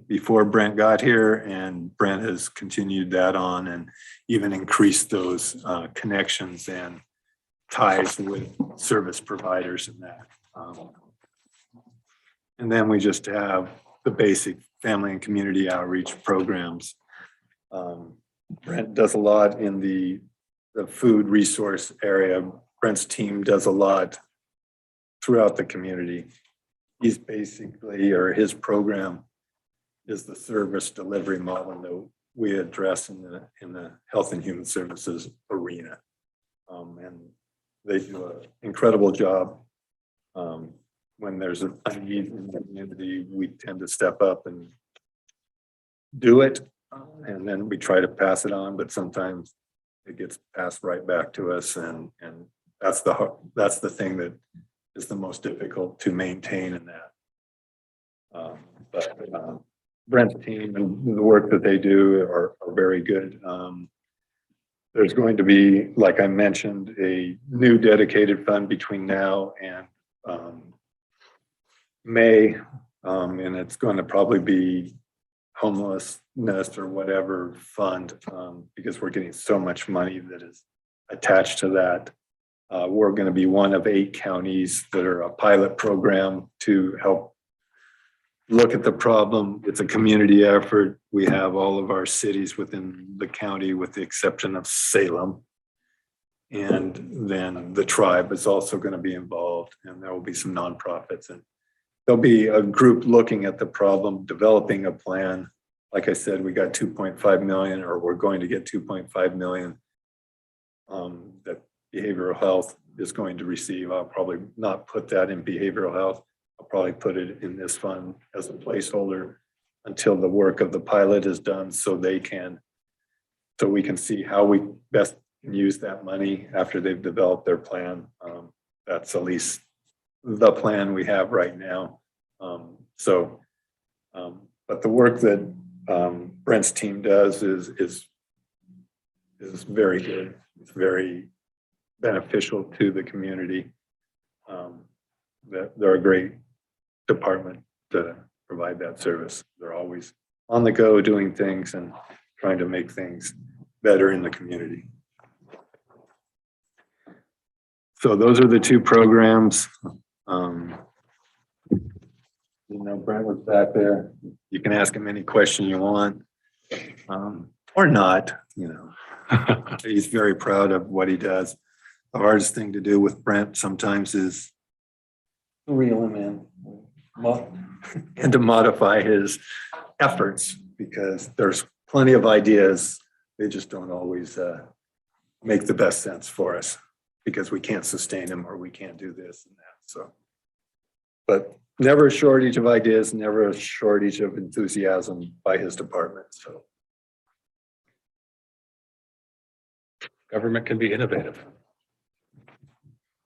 before Brent got here, and Brent has continued that on and even increased those connections and ties with service providers and that. And then we just have the basic family and community outreach programs. Brent does a lot in the food resource area. Brent's team does a lot throughout the community. He's basically, or his program is the service delivery model that we address in the health and human services arena. And they do an incredible job. When there's a need in the community, we tend to step up and do it. And then we try to pass it on, but sometimes it gets passed right back to us. And that's the thing that is the most difficult to maintain in that. But Brent's team and the work that they do are very good. There's going to be, like I mentioned, a new dedicated fund between now and May, and it's going to probably be homelessness or whatever fund, because we're getting so much money that is attached to that. We're going to be one of 8 counties that are a pilot program to help look at the problem. It's a community effort. We have all of our cities within the county with the exception of Salem. And then the tribe is also going to be involved, and there will be some nonprofits, and there'll be a group looking at the problem, developing a plan. Like I said, we got 2.5 million, or we're going to get 2.5 million that behavioral health is going to receive. I'll probably not put that in behavioral health. I'll probably put it in this fund as a placeholder until the work of the pilot is done, so we can see how we best use that money after they've developed their plan. That's at least the plan we have right now. But the work that Brent's team does is very good. It's very beneficial to the community. They're a great department to provide that service. They're always on the go doing things and trying to make things better in the community. So those are the 2 programs. Brent was back there. You can ask him any question you want, or not, He's very proud of what he does. The hardest thing to do with Brent sometimes is reel him in and to modify his efforts, because there's plenty of ideas. They just don't always make the best sense for us, because we can't sustain them or we can't do this and that. So, but never a shortage of ideas, never a shortage of enthusiasm by his department. So Government can be innovative.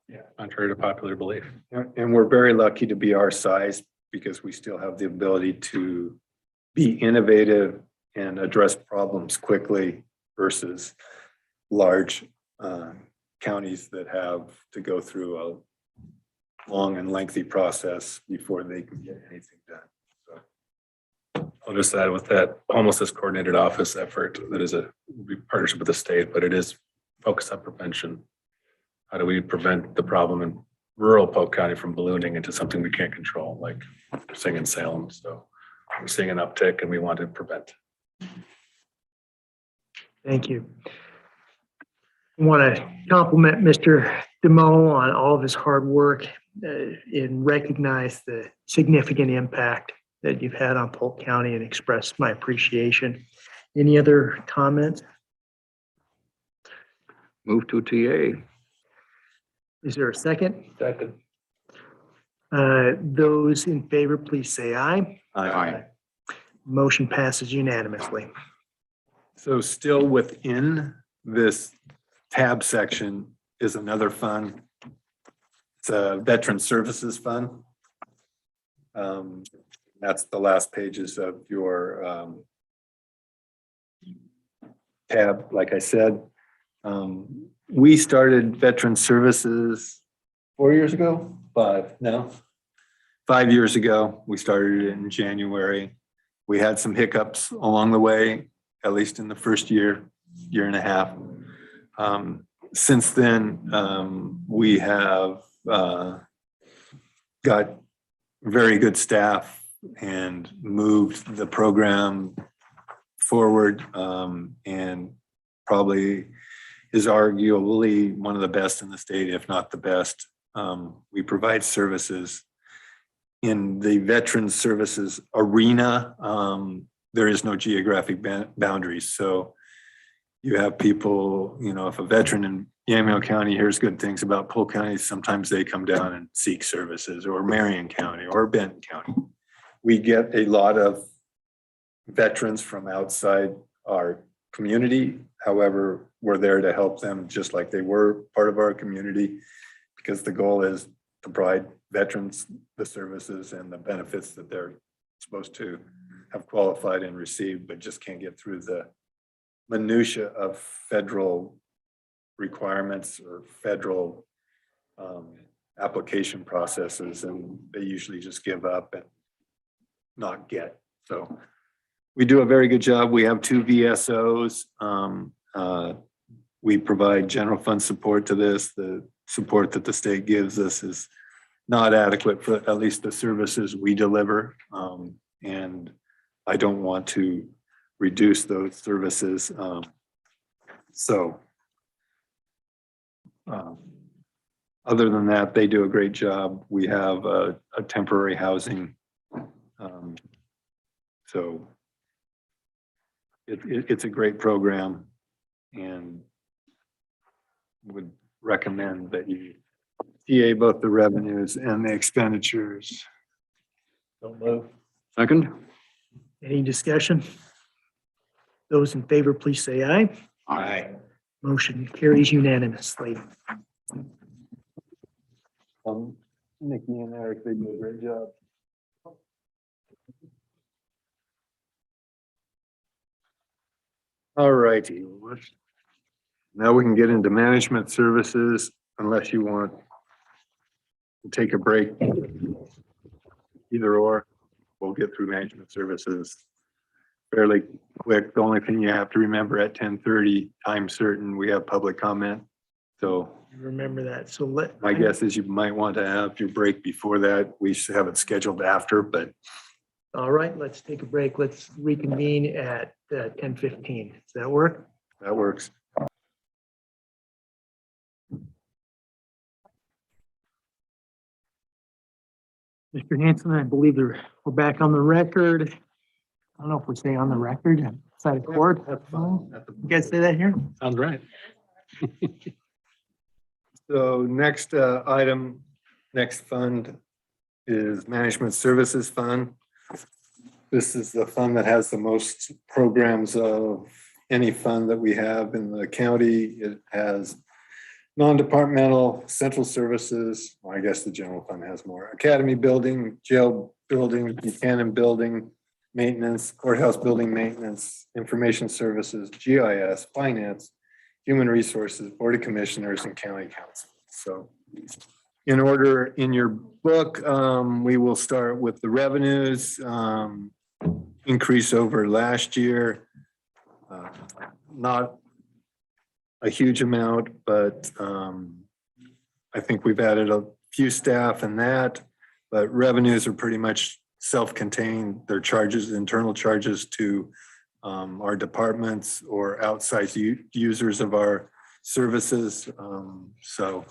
Yeah, contrary to popular belief. and we're very lucky to be our size, because we still have the ability to be innovative and address problems quickly versus large counties that have to go through a long and lengthy process before they can get anything done. I'll just add with that homelessness coordinated office effort, that is a partnership with the state, but it is focused on prevention. How do we prevent the problem and rural Polk County from ballooning into something we can't control, like we're seeing in Salem. So we're seeing an uptick and we want to prevent. Thank you. I want to compliment Mr. Demo on all of his hard work and recognize the significant impact that you've had on Polk County and express my appreciation. Any other comments? Move to TA. Is there a second? Second. Those in favor, please say aye. Aye. Motion passes unanimously. So still within this tab section is another fund. It's a Veteran Services Fund. That's the last pages of your tab, like I said. We started Veteran Services 4 years ago, 5 years ago. We started it in January. We had some hiccups along the way, at least in the first year and a half. Since then, we have got very good staff and moved the program forward, and probably is arguably one of the best in the state, if not the best. We provide services in the veteran services arena. There is no geographic boundaries. So you have people, if a veteran in Yamhill County hears good things about Polk County, sometimes they come down and seek services, or Marion County or Benton County. We get a lot of veterans from outside our community. However, we're there to help them just like they were part of our community, because the goal is to provide veterans the services and the benefits that they're supposed to have qualified and received, but just can't get through the minutia of federal requirements or federal application processes, and they usually just give up and not get. So we do a very good job. We have 2 VSOs. We provide general fund support to this. The support that the state gives us is not adequate for at least the services we deliver. And I don't want to reduce those services. Other than that, they do a great job. We have a temporary housing. So it's a great program, and would recommend that you TA both the revenues and the expenditures. Don't move. Second? Any discussion? Those in favor, please say aye. Aye. Motion carries unanimously. Nikki and Eric, they do a great job. All righty. Now we can get into management services, unless you want to take a break. Either or, we'll get through management services fairly quick. The only thing you have to remember, at 10:30, time certain, we have public comment. So Remember that. So my guess is you might want to have your break before that. We should have it scheduled after, but All right, let's take a break. Let's reconvene at 10:15. Does that work? that works. Mr. Hanson, I believe we're back on the record. I don't know if we're staying on the record outside of court. You guys say that here? Sounds right. So next next fund is Management Services Fund. This is the fund that has the most programs of any fund that we have in the county. It has non-departmental central services. Well, I guess the general fund has more. Academy building, jail building, Buchanan building, maintenance, courthouse building maintenance, information services, GIS, finance, human resources, board of commissioners, and county council. So in order in your book, we will start with the revenues, increase over last year. Not a huge amount, but I think we've added a few staff and that, but revenues are pretty much self-contained. They're charges, internal charges to our departments or outside users of our services. So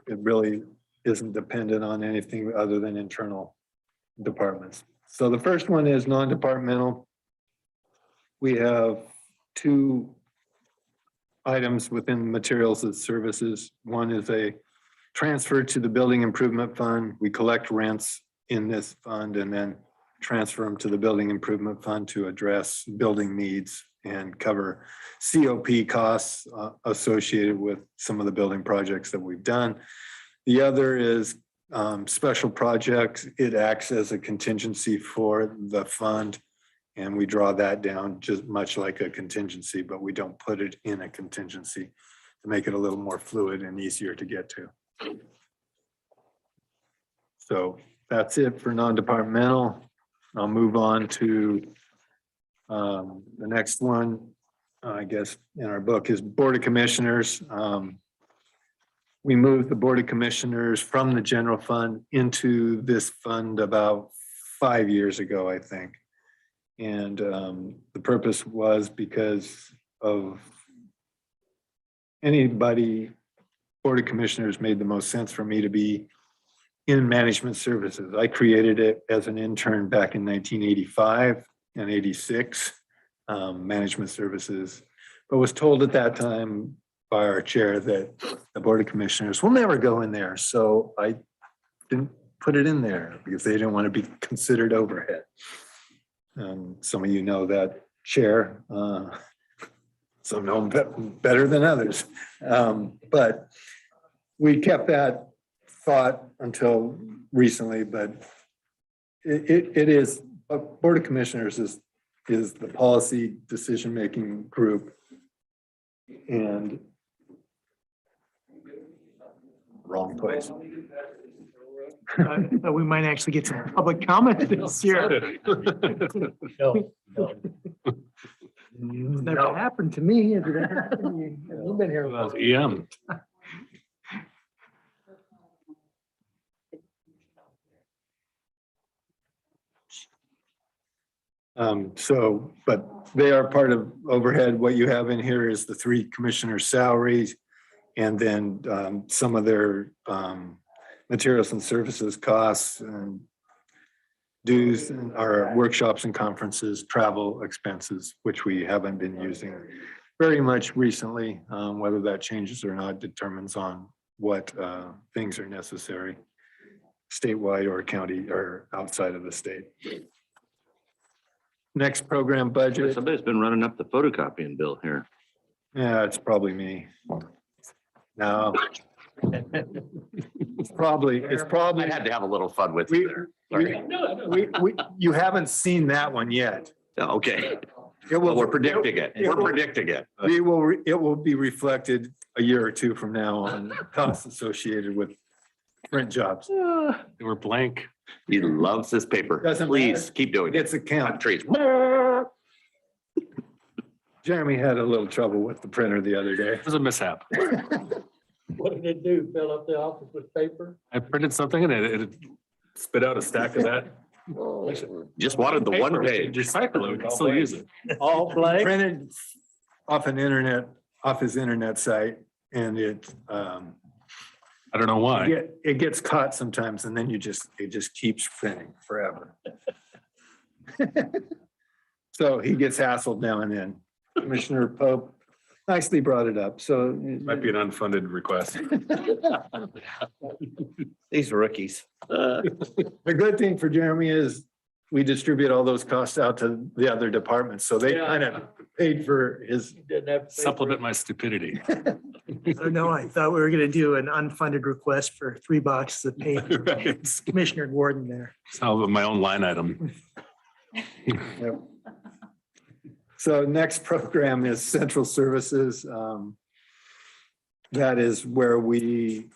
it really isn't dependent on anything other than internal departments. So the first one is non-departmental. We have two items within materials and services. One is a transfer to the building improvement fund. We collect rents in this fund and then transfer them to the building improvement fund to address building needs and cover COP costs associated with some of the building projects that we've done. The other is special projects. It acts as a contingency for the fund, and we draw that down just much like a contingency, but we don't put it in a contingency to make it a little more fluid and easier to get to. So that's it for non-departmental. I'll move on to the next one, I guess, in our book is Board of Commissioners. We moved the Board of Commissioners from the general fund into this fund about 5 years ago, I think. And the purpose was because of Board of Commissioners made the most sense for me to be in management services. I created it as an intern back in 1985 and 86, management services, but was told at that time by our chair that the Board of Commissioners will never go in there. So I didn't put it in there because they didn't want to be considered overhead. Some of you know that chair, some know him better than others. But we kept that thought until recently, but it is, a Board of Commissioners is the policy decision-making group. And wrong place. But we might actually get some public comment this year. No, no. It's never happened to me. Has it ever happened to you? You've been here. Well, EM. But they are part of overhead. What you have in here is the 3 commissioners' salaries and then some of their materials and services costs and dues and our workshops and conferences, travel expenses, which we haven't been using very much recently. Whether that changes or not determines on what things are necessary statewide or county or outside of the state. Next program budget. Somebody's been running up the photocopying bill here. Yeah, it's probably me. No. It's probably. I had to have a little fun with you there. Sorry. You haven't seen that one yet. Okay, It well, will, we're predicting it. We're predicting it. it will be reflected a year or two from now on costs associated with print jobs. They were blank. He loves this paper. Doesn't Please matter. keep doing it. It's a count. Trees. Jeremy had a little trouble with the printer the other day. It was a mishap. What did it do? Fill up the office with paper? I printed something and it spit out a stack of that. Just wanted the one page. Recycle it, we can still use it. All blank? Printed off his internet site, and it I don't know why. it gets caught sometimes, and then it just keeps printing forever. So he gets hassled now and then. Commissioner Pope nicely brought it up, so. Might be an unfunded request. These rookies. The good thing for Jeremy is we distribute all those costs out to the other departments, so they Yeah. kind of paid for his. Didn't have. to pay for Supplement it. my stupidity. No, I thought we were gonna do an unfunded request for 3 boxes of paper. Right. Commissioner Gordon there. So my own line item. Yep. So next program is central services. That is where we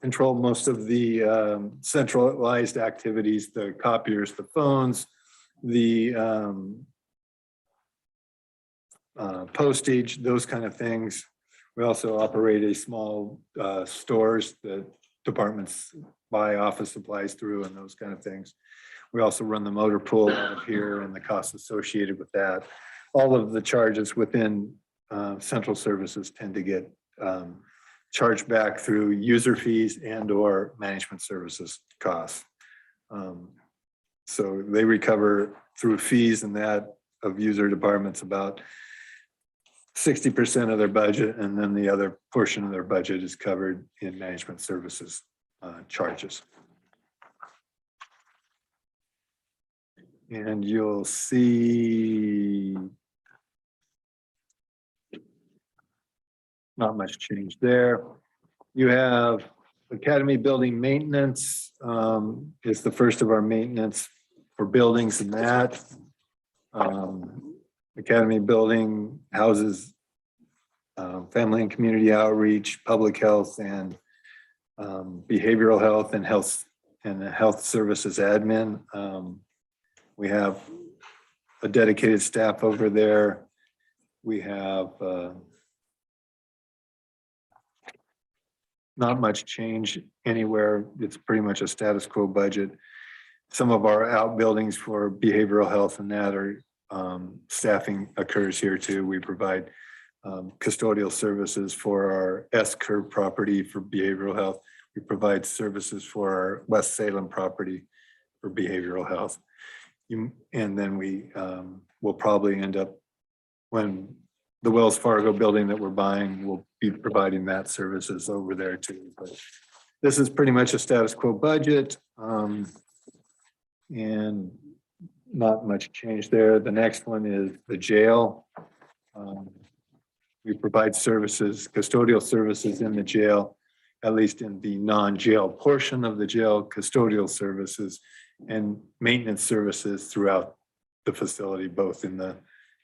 control most of the centralized activities, the copiers, the phones, the postage, those kind of things. We also operate a small stores that departments buy office supplies through and those kind of things. We also run the motor pool out of here and the costs associated with that. All of the charges within central services tend to get charged back through user fees and or management services costs. So they recover through fees and that of user departments about 60% of their budget, and then the other portion of their budget is covered in management services charges. And you'll see not much change there. You have Academy Building Maintenance is the first of our maintenance for buildings and that. Academy Building houses family and community outreach, public health, and behavioral health and health services admin. We have a dedicated staff over there. We have not much change anywhere. It's pretty much a status quo budget. Some of our outbuildings for behavioral health and that are staffing occurs here too. We provide custodial services for our S-curve property for behavioral health. We provide services for our West Salem property for behavioral health. And then we will probably end up, when the Wells Fargo building that we're buying, we'll be providing that services over there too. But this is pretty much a status quo budget. And not much change there. The next one is the jail. We provide services, custodial services in the jail, at least in the non-jail portion of the jail, custodial services and maintenance services throughout the facility, both in the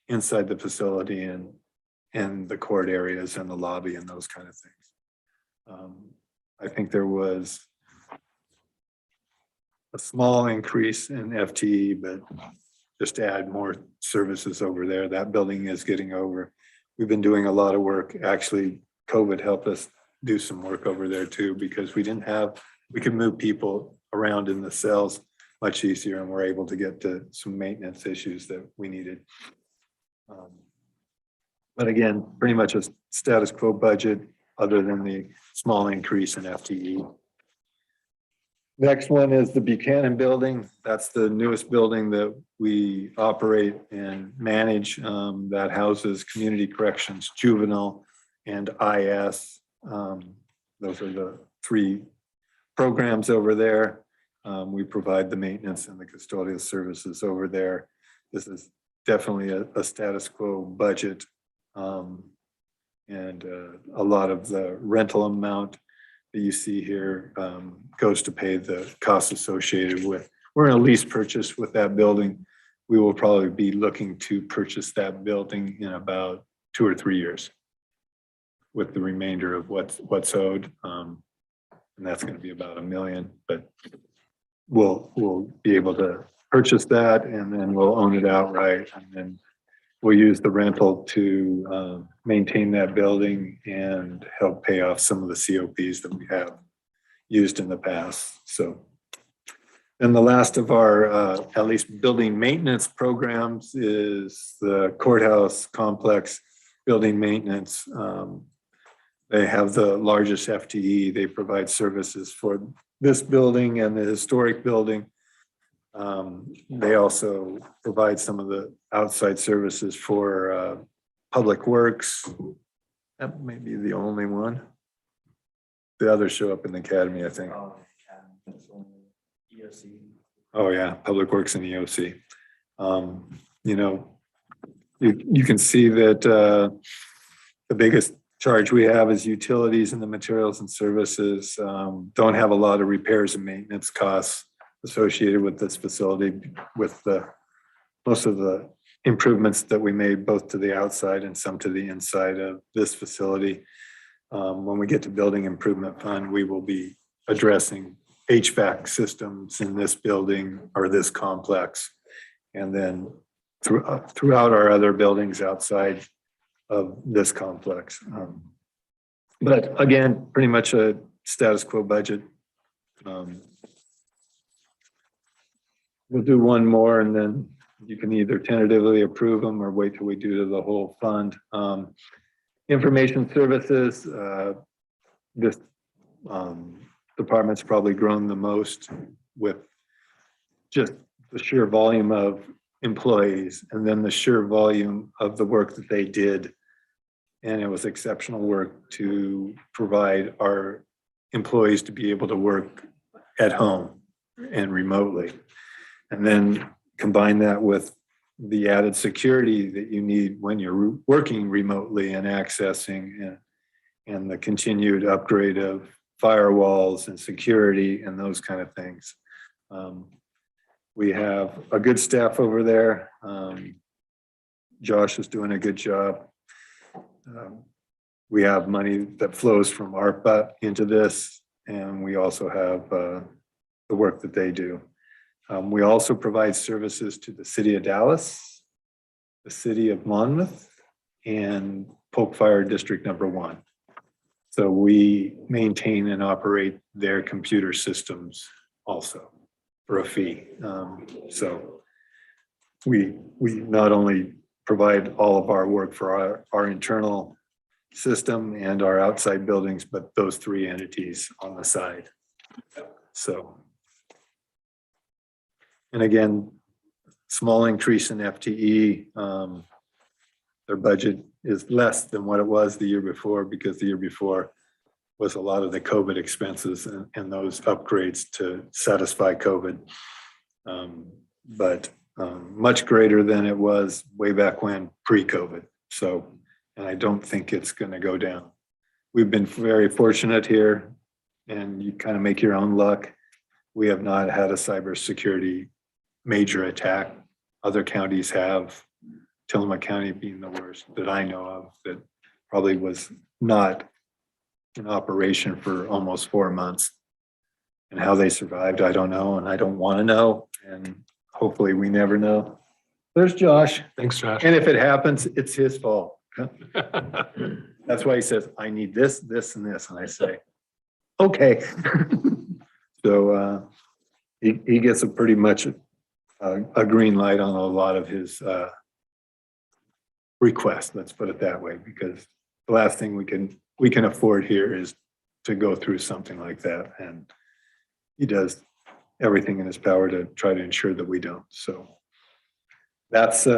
inside the facility and the court areas and the lobby and those kind of things. I think there was a small increase in FTE, but just to add more services over there. That building is getting over. We've been doing a lot of work. Actually, COVID helped us do some work over there too, because we could move people around in the cells much easier, and we're able to get to some maintenance issues that we needed. But again, pretty much a status quo budget other than the small increase in FTE. Next one is the Buchanan Building. That's the newest building that we operate and manage, that houses community corrections, juvenile, and IS. Those are the three programs over there. We provide the maintenance and the custodial services over there. This is definitely a status quo budget. And a lot of the rental amount that you see here goes to pay the costs associated with. We're in a lease purchase with that building. We will probably be looking to purchase that building in about 2 or 3 years with the remainder of what's owed. And that's going to be about $1 million, but we'll be able to purchase that, and then we'll own it outright, and then we'll use the rental to maintain that building and help pay off some of the COPs that we have used in the past. So, and the last of our at least building maintenance programs is the courthouse complex building maintenance. They have the largest FTE. They provide services for this building and the historic building. They also provide some of the outside services for public works. That may be the only one. The others show up in the academy, I think. Oh yeah, public works and EOC. You know, you can see that the biggest charge we have is utilities and the materials and services. Don't have a lot of repairs and maintenance costs associated with this facility, with most of the improvements that we made both to the outside and some to the inside of this facility. When we get to building improvement fund, we will be addressing HVAC systems in this building or this complex, and then throughout our other buildings outside of this complex. But again, pretty much a status quo budget. We'll do one more and then you can either tentatively approve them or wait till we do to the whole fund. Information services, this department's probably grown the most with just the sheer volume of employees and then the sheer volume of the work that they did. And it was exceptional work to provide our employees to be able to work at home and remotely. And then combine that with the added security that you need when you're working remotely and accessing and the continued upgrade of firewalls and security and those kind of things. We have a good staff over there. Josh is doing a good job. We have money that flows from ARPA into this, and we also have the work that they do. We also provide services to the city of Dallas, the city of Monmouth, and Polk Fire District number 1. So we maintain and operate their computer systems also for a fee. So we not only provide all of our work for our internal system and our outside buildings, but those 3 entities on the side. So. And again, small increase in FTE. Their budget is less than what it was the year before because the year before was a lot of the COVID expenses and those upgrades to satisfy COVID. But much greater than it was way back when pre-COVID. So, and I don't think it's going to go down. We've been very fortunate here and you kind of make your own luck. We have not had a cybersecurity major attack. Other counties have, Tillamook County being the worst that I know of, that probably was not in operation for almost 4 months. And how they survived, I don't know, and I don't want to know, and hopefully we never know. There's Josh. Thanks, Josh. And if it happens, it's his fault. That's why he says, I need this, this, and this, and I say, okay. So he gets a pretty much a green light on a lot of his requests, let's put it that way, because the last thing we can afford here is to go through something like that, and he does everything in his power to try to ensure that we don't. So that's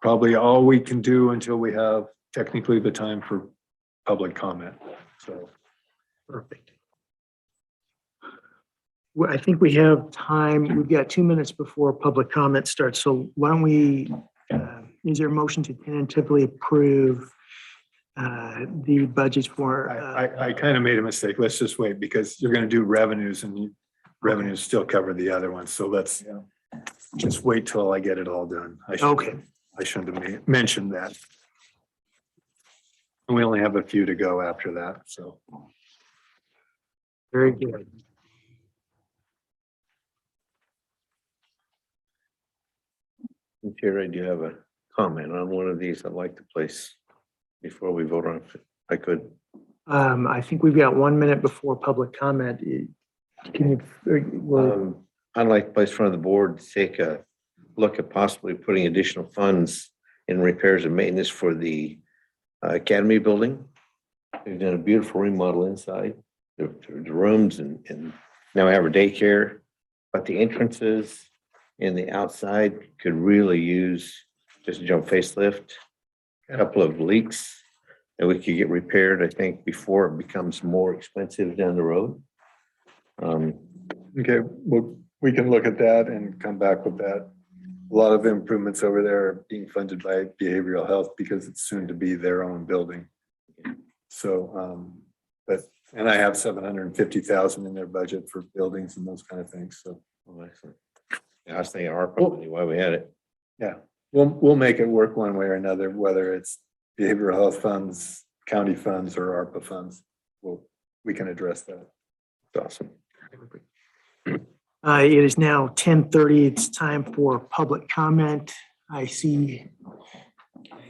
probably all we can do until we have technically the time for public comment. So Perfect. Well, I think we have time. We've got 2 minutes before public comment starts. So why don't we, is there a motion to tentatively approve the budgets for? I kind of made a mistake. Let's just wait because you're going to do revenues and revenues still cover the other ones. So let's just wait till I get it all done. Okay. I shouldn't have mentioned that. And we only have a few to go after that. So. Very good. Chair, I do have a comment on one of these I'd like to place before we vote on it, if I could. I think we've got 1 minute before public comment. Can you, well, I'd like to place in front of the board to take a look at possibly putting additional funds in repairs and maintenance for the academy building. We've done a beautiful remodel inside, the rooms and now we have our daycare, but the entrances and the outside could really use just a jump facelift, a couple of leaks that we could get repaired, I think, before it becomes more expensive down the road. Okay, well, we can look at that and come back with that. A lot of the improvements over there are being funded by behavioral health because it's soon to be their own building. So, and I have 750,000 in their budget for buildings and those kind of things. So, Excellent. Yeah, I was thinking ARPA, why we had it. yeah, we'll make it work one way or another, whether it's behavioral health funds, county funds, or ARPA funds. We can address that. It's awesome. it is now 10:30. It's time for public comment. I see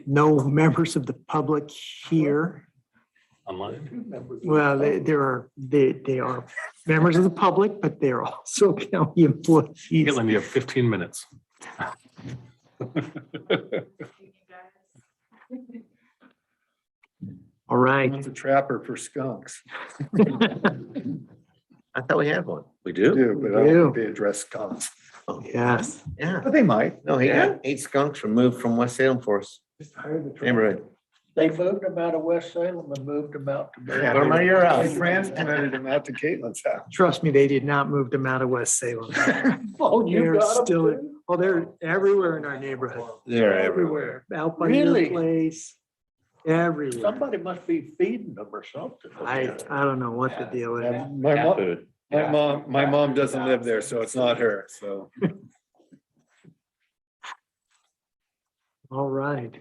no members of the public here. online? Well, they are members of the public, but they're also county employees. Caitlin, you have 15 minutes. All right. One's a trapper for skunks. I thought we had one. We They do? do, but I don't think they address skunks. Yes. Yeah. But they might. No, he got 8 skunks removed from West Salem for us. Just hire the trapper. Neighborhood. They moved them out of West Salem and moved them out to. Yeah, Put 'em out of your house. they transplanted them out to Caitlin's house. Trust me, they did not move them out of West Salem. Oh, you They're got 'em still, too? oh, they're everywhere in our neighborhood. They're everywhere. Out by your Really? place, everywhere. Somebody must be feeding them or something. I don't know what the deal is. And my mom doesn't live there, so it's not her, so. All right.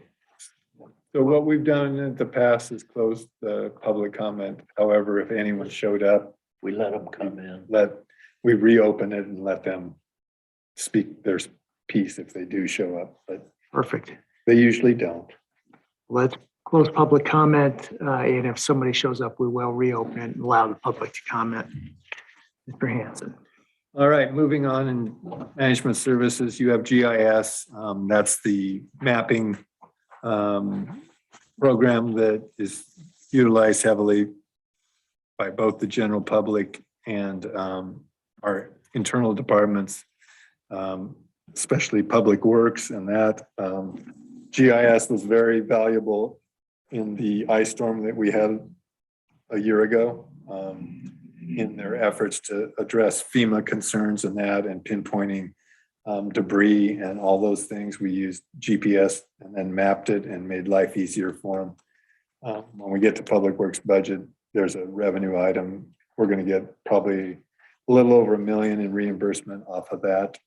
So what we've done in the past is close the public comment. However, if anyone showed up, We let them come in. we reopen it and let them speak their piece if they do show up, but Perfect. they usually don't. Let's close public comment. And if somebody shows up, we will reopen it and allow the public to comment. Mr. Hanson. All right, moving on in management services, you have GIS. That's the mapping program that is utilized heavily by both the general public and our internal departments, especially Public Works, and that GIS was very valuable in the ice storm that we had a year ago. In their efforts to address FEMA concerns and that, and pinpointing debris and all those things. We used GPS and then mapped it and made life easier for them. When we get to Public Works budget, there's a revenue item. We're going to get probably a little over $1 million in reimbursement off of that.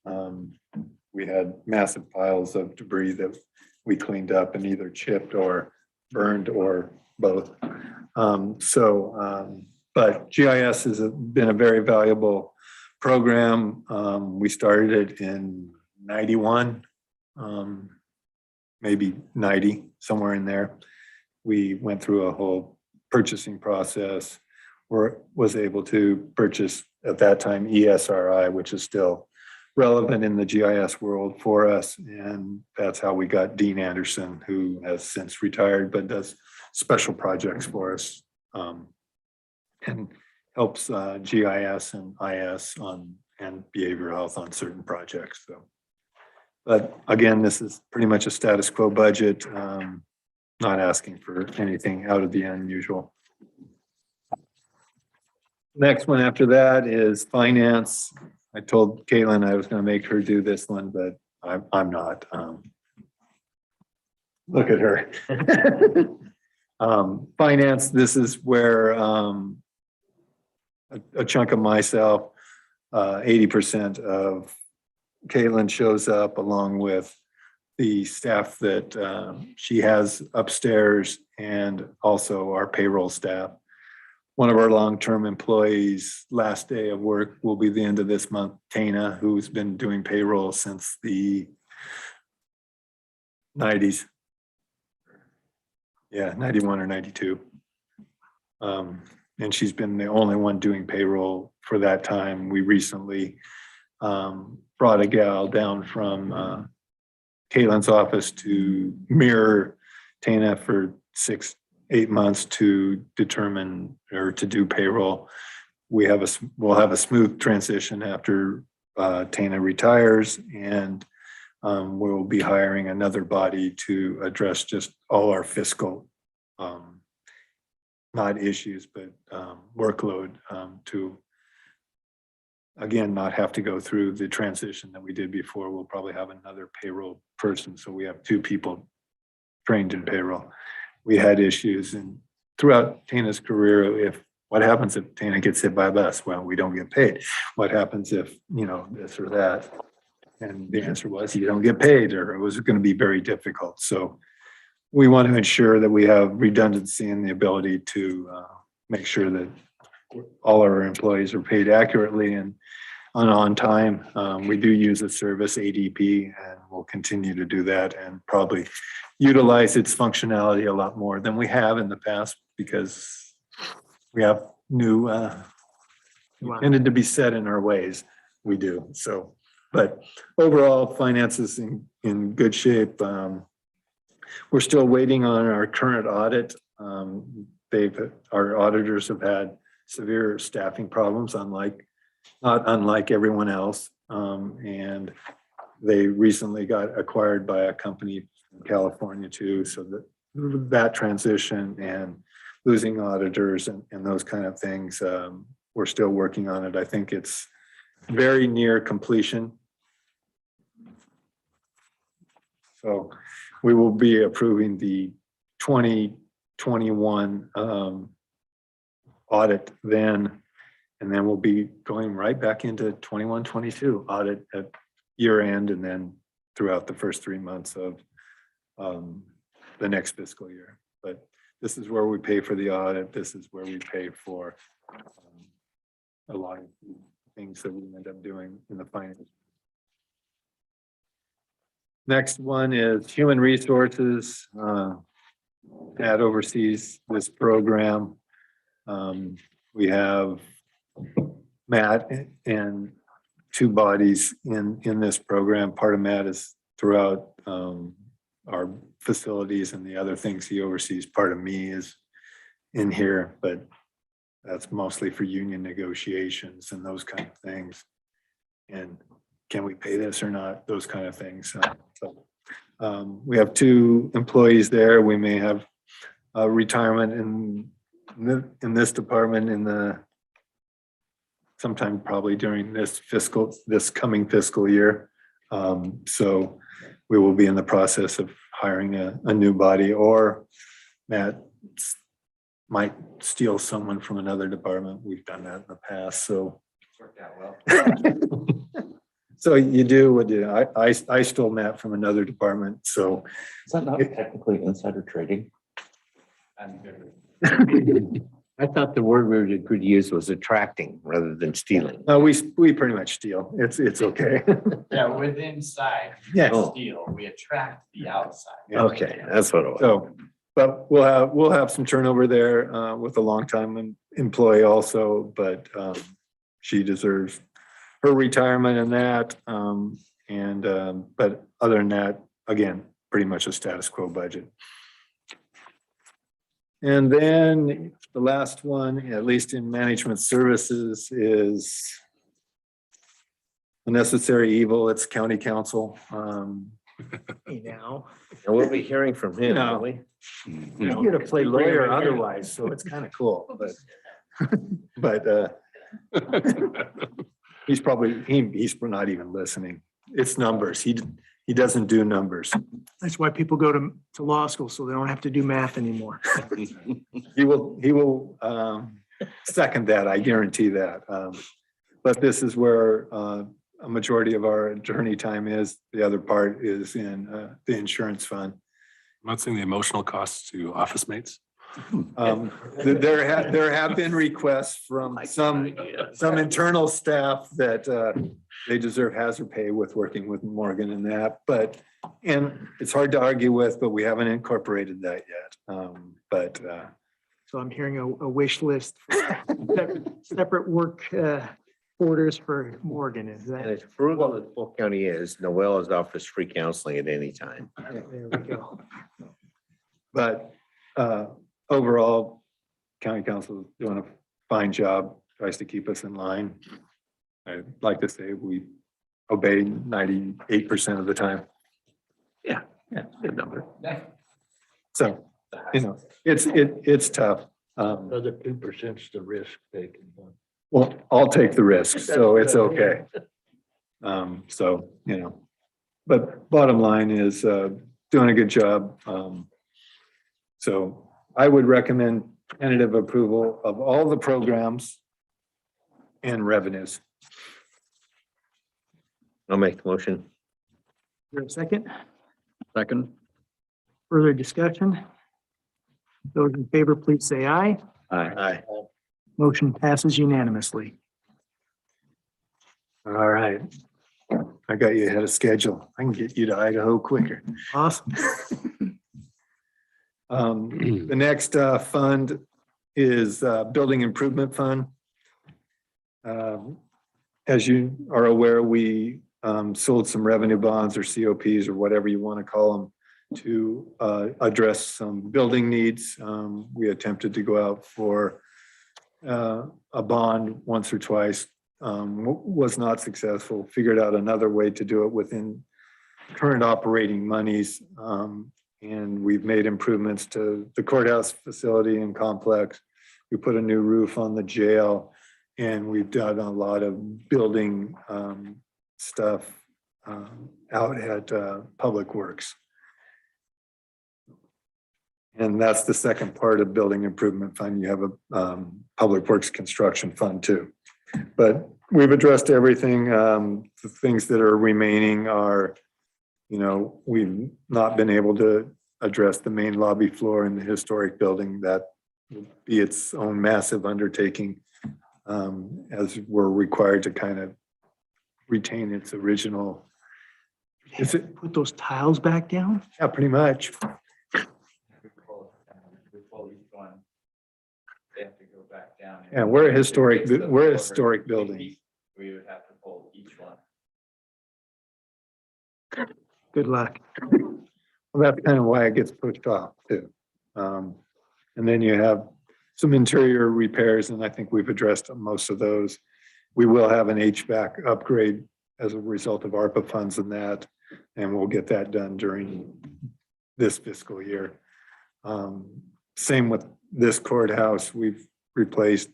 We had massive piles of debris that we cleaned up and either chipped or burned or both. But GIS has been a very valuable program. We started it in 91, maybe 90, somewhere in there. We went through a whole purchasing process, or was able to purchase at that time ESRI, which is still relevant in the GIS world for us. And that's how we got Dean Anderson, who has since retired, but does special projects for us. And helps GIS and IS and behavioral health on certain projects. So, but again, this is pretty much a status quo budget, not asking for anything out of the unusual. Next one after that is finance. I told Caitlin I was going to make her do this one, but I'm not. Look at her. Finance, this is where a chunk of myself, 80% of Caitlin shows up, along with the staff that she has upstairs and also our payroll staff. One of our long-term employees, last day of work will be the end of this month, Tana, who's been doing payroll since the 90s. Yeah, 91 or 92. And she's been the only one doing payroll for that time. We recently brought a gal down from Caitlin's office to mirror Tana for 6-8 months to determine or to do payroll. We'll have a smooth transition after Tana retires, and we'll be hiring another body to address just all our fiscal not issues, but workload to, again, not have to go through the transition that we did before. We'll probably have another payroll person. So we have 2 people trained in payroll. We had issues, and throughout Tana's career, what happens if Tana gets hit by a bus? Well, we don't get paid. What happens if, this or that? And the answer was, you don't get paid, or it was going to be very difficult. So we want to ensure that we have redundancy and the ability to make sure that all our employees are paid accurately and on time. We do use a service, ADP, and we'll continue to do that and probably utilize its functionality a lot more than we have in the past, because we have new, we Wow. tended to be set in our ways. We do. So, but overall finances in good shape. We're still waiting on our current audit. Our auditors have had severe staffing problems, not unlike everyone else. And they recently got acquired by a company in California too. So that transition and losing auditors and those kind of things, we're still working on it. I think it's very near completion. So we will be approving the 2021 audit then, and then we'll be going right back into 21-22 audit at year end, and then throughout the first 3 months of the next fiscal year. But this is where we pay for the audit. This is where we pay for a lot of things that we end up doing in the finance. Next one is human resources. That oversees this program. We have Matt and two bodies in this program. Part of Matt is throughout our facilities and the other things he oversees. Part of me is in here, but that's mostly for union negotiations and those kind of things. And can we pay this or not? Those kind of things. We have two employees there. We may have a retirement in this department sometime probably during this coming fiscal year. So we will be in the process of hiring a new body, or Matt might steal someone from another department. We've done that in the past, so. Worked out well. So you do what you, I stole Matt from another department, so. Is that not technically insider trading? I thought the word we could use was attracting rather than stealing. No, we pretty much steal. It's okay. Yeah, with inside Yes. steel, we attract the outside. Okay, that's what it was. So, but we'll have some turnover there with a longtime employee also, but she deserves her retirement and that. But other than that, again, pretty much a status quo budget. And then the last one, at least in management services, is a necessary evil. It's county council. Hey, now, And we'll be hearing from him, No. won't we? You get to play lawyer otherwise, so it's kind of cool, but he's probably, he's not even listening. It's numbers. He doesn't do numbers. that's why people go to law school, so they don't have to do math anymore. He will second that, I guarantee that. But this is where a majority of our attorney time is. The other part is in the insurance fund. I'm not seeing the emotional costs to office mates. There have been requests from some internal staff that they deserve hazard pay with working with Morgan and that, and it's hard to argue with, but we haven't incorporated that yet. So I'm hearing a wish list, for separate work orders for Morgan, is And that? as frugal as Polk County is, Noel is offers free counseling at any time. There we go. But overall, county council is doing a fine job, tries to keep us in line. I'd like to say we obey 98% of the time. Yeah, good number. So, it's tough. Another 2% is the risk taken. Well, I'll take the risk, so it's okay. So, but bottom line is doing a good job. So I would recommend tentative approval of all the programs and revenues. I'll make the motion. Is there a second? Second. Further discussion? Those in favor, please say aye. Aye. Motion passes unanimously. All right. I got you ahead of schedule. I can get you to Idaho quicker. Awesome. The next fund is Building Improvement Fund. As you are aware, we sold some revenue bonds or COPs or whatever you want to call them to address some building needs. We attempted to go out for a bond once or twice, was not successful, figured out another way to do it within current operating monies. And we've made improvements to the courthouse facility and complex. We put a new roof on the jail, and we've done a lot of building stuff out at Public Works. And that's the second part of Building Improvement Fund. You have a Public Works Construction Fund too. But we've addressed everything. The things that are remaining are, we've not been able to address the main lobby floor in the historic building. That would be its own massive undertaking, as we're required to kind of retain its original. Is it? Put those tiles back down? Yeah, pretty much. Before each one, they have to go back down. Yeah, we're a historic, Fix the we're a floor. historic building. We would have to pull each one. Good luck. Well, that's kind of why it gets pushed off too. And then you have some interior repairs, and I think we've addressed most of those. We will have an HVAC upgrade as a result of ARPA funds and that, and we'll get that done during this fiscal year. Same with this courthouse. We've replaced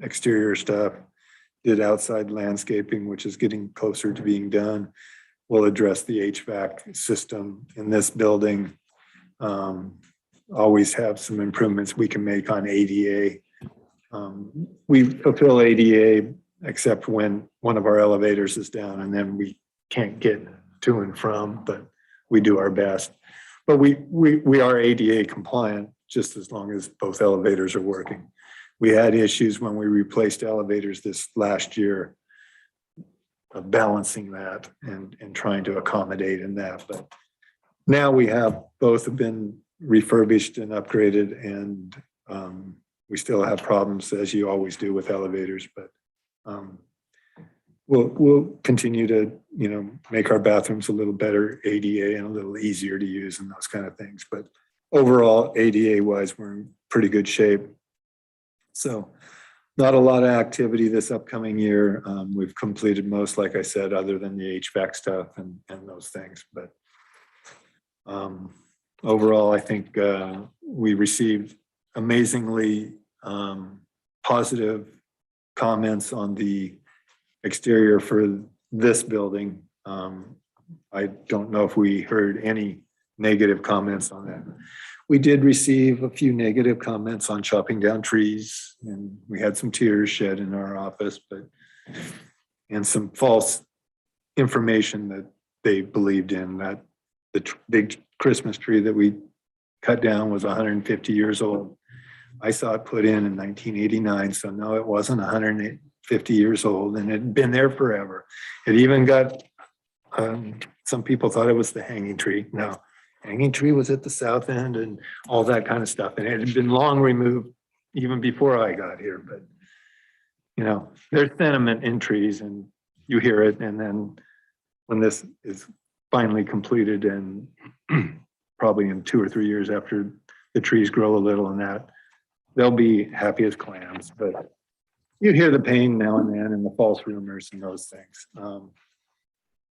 exterior stuff, did outside landscaping, which is getting closer to being done. We'll address the HVAC system in this building. Always have some improvements we can make on ADA. We fulfill ADA except when one of our elevators is down, and then we can't get to and from, but we do our best. But we are ADA compliant just as long as both elevators are working. We had issues when we replaced elevators this last year of balancing that and trying to accommodate in that. But now we have both have been refurbished and upgraded, and we still have problems, as you always do with elevators, but we'll continue to make our bathrooms a little better ADA and a little easier to use and those kind of things. But overall, ADA wise, we're in pretty good shape. So not a lot of activity this upcoming year. We've completed most, like I said, other than the HVAC stuff and those things. But overall, I think we received amazingly positive comments on the exterior for this building. I don't know if we heard any negative comments on that. We did receive a few negative comments on chopping down trees, and we had some tears shed in our office, and some false information that they believed in, that the big Christmas tree that we cut down was 150 years old. I saw it put in 1989, so no, it wasn't 150 years old, and it had been there forever. It even got, some people thought it was the hanging tree. No, hanging tree was at the south end and all that kind of stuff. And it had been long removed even before I got here, but there's sentiment in trees and you hear it. And then when this is finally completed, and probably in 2 or 3 years after the trees grow a little and that, they'll be happy as clams. But you hear the pain now and then and the false rumors and those things.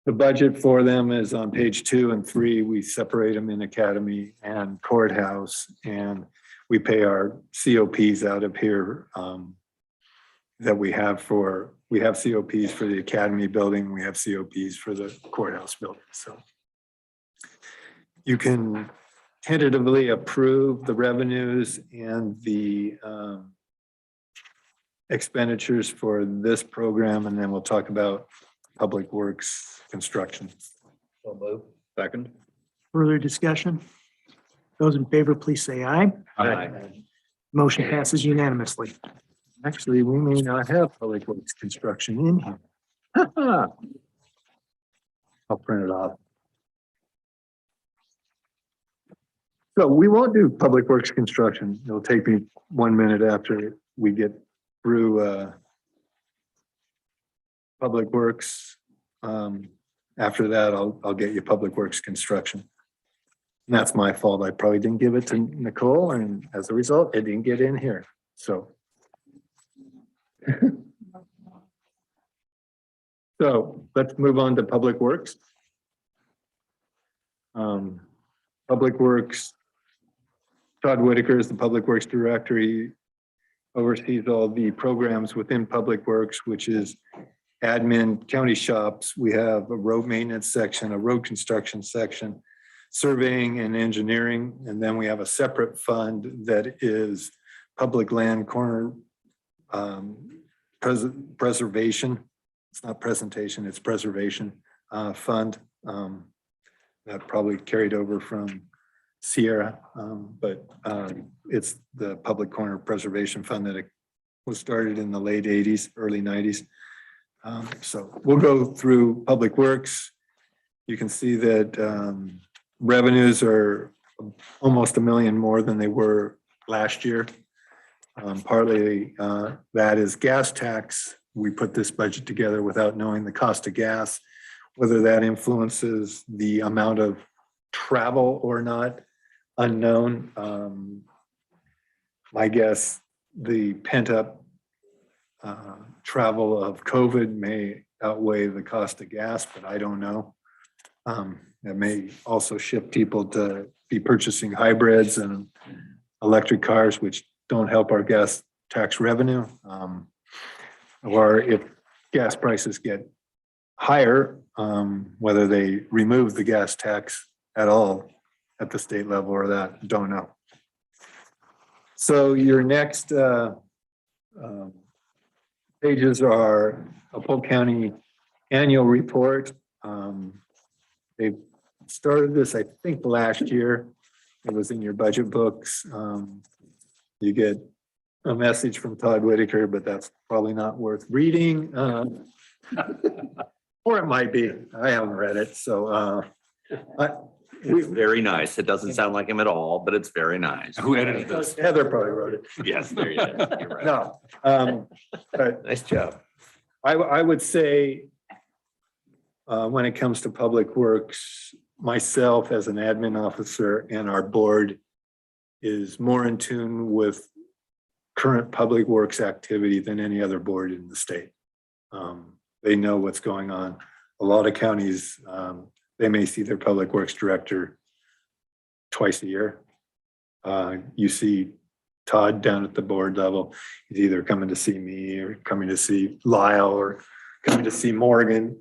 The budget for them is on page 2 and 3. We separate them in academy and courthouse, and we pay our COPs out of here that we have COPs for the academy building. We have COPs for the courthouse building. So you can tentatively approve the revenues and the expenditures for this program, and then we'll talk about Public Works construction. So move. Second. Further discussion? Those in favor, please say aye. Motion passes unanimously. Actually, we may not have Public Works construction in here. I'll print it off. So we won't do public works construction. It'll take me 1 minute after we get through public works. After that, I'll get you public works construction. And that's my fault. I probably didn't give it to Nicole, and as a result, it didn't get in here. So. So let's move on to public works. Public works. Todd Whitaker is the public works director. He oversees all the programs within public works, which is admin, county shops. We have a road maintenance section, a road construction section, surveying and engineering. And then we have a separate fund that is public land corner preservation. It's not presentation, it's preservation fund. That probably carried over from Sierra, but it's the public corner preservation fund that it was started in the late 80s, early 90s. So we'll go through public works. You can see that revenues are almost $1 million more than they were last year. Partly that is gas tax. We put this budget together without knowing the cost of gas, whether that influences the amount of travel or not, unknown. My guess, the pent up travel of COVID may outweigh the cost of gas, but I don't know. That may also shift people to be purchasing hybrids and electric cars, which don't help our gas tax revenue. Or if gas prices get higher, whether they remove the gas tax at all at the state level or that, don't know. So your next pages are a Polk County annual report. They started this, I think, last year. It was in your budget books. You get a message from Todd Whitaker, but that's probably not worth reading. Or it might be. I haven't read it, so It's very nice. It doesn't sound like him at all, but it's very nice. Who edited this? Heather probably wrote it. Yes, there you go. You're right. No, but Nice job. I would say when it comes to public works, myself as an admin officer and our board is more in tune with current public works activity than any other board in the state. They know what's going on. A lot of counties, they may see their public works director twice a year. You see Todd down at the board level. He's either coming to see me or coming to see Lyle or coming to see Morgan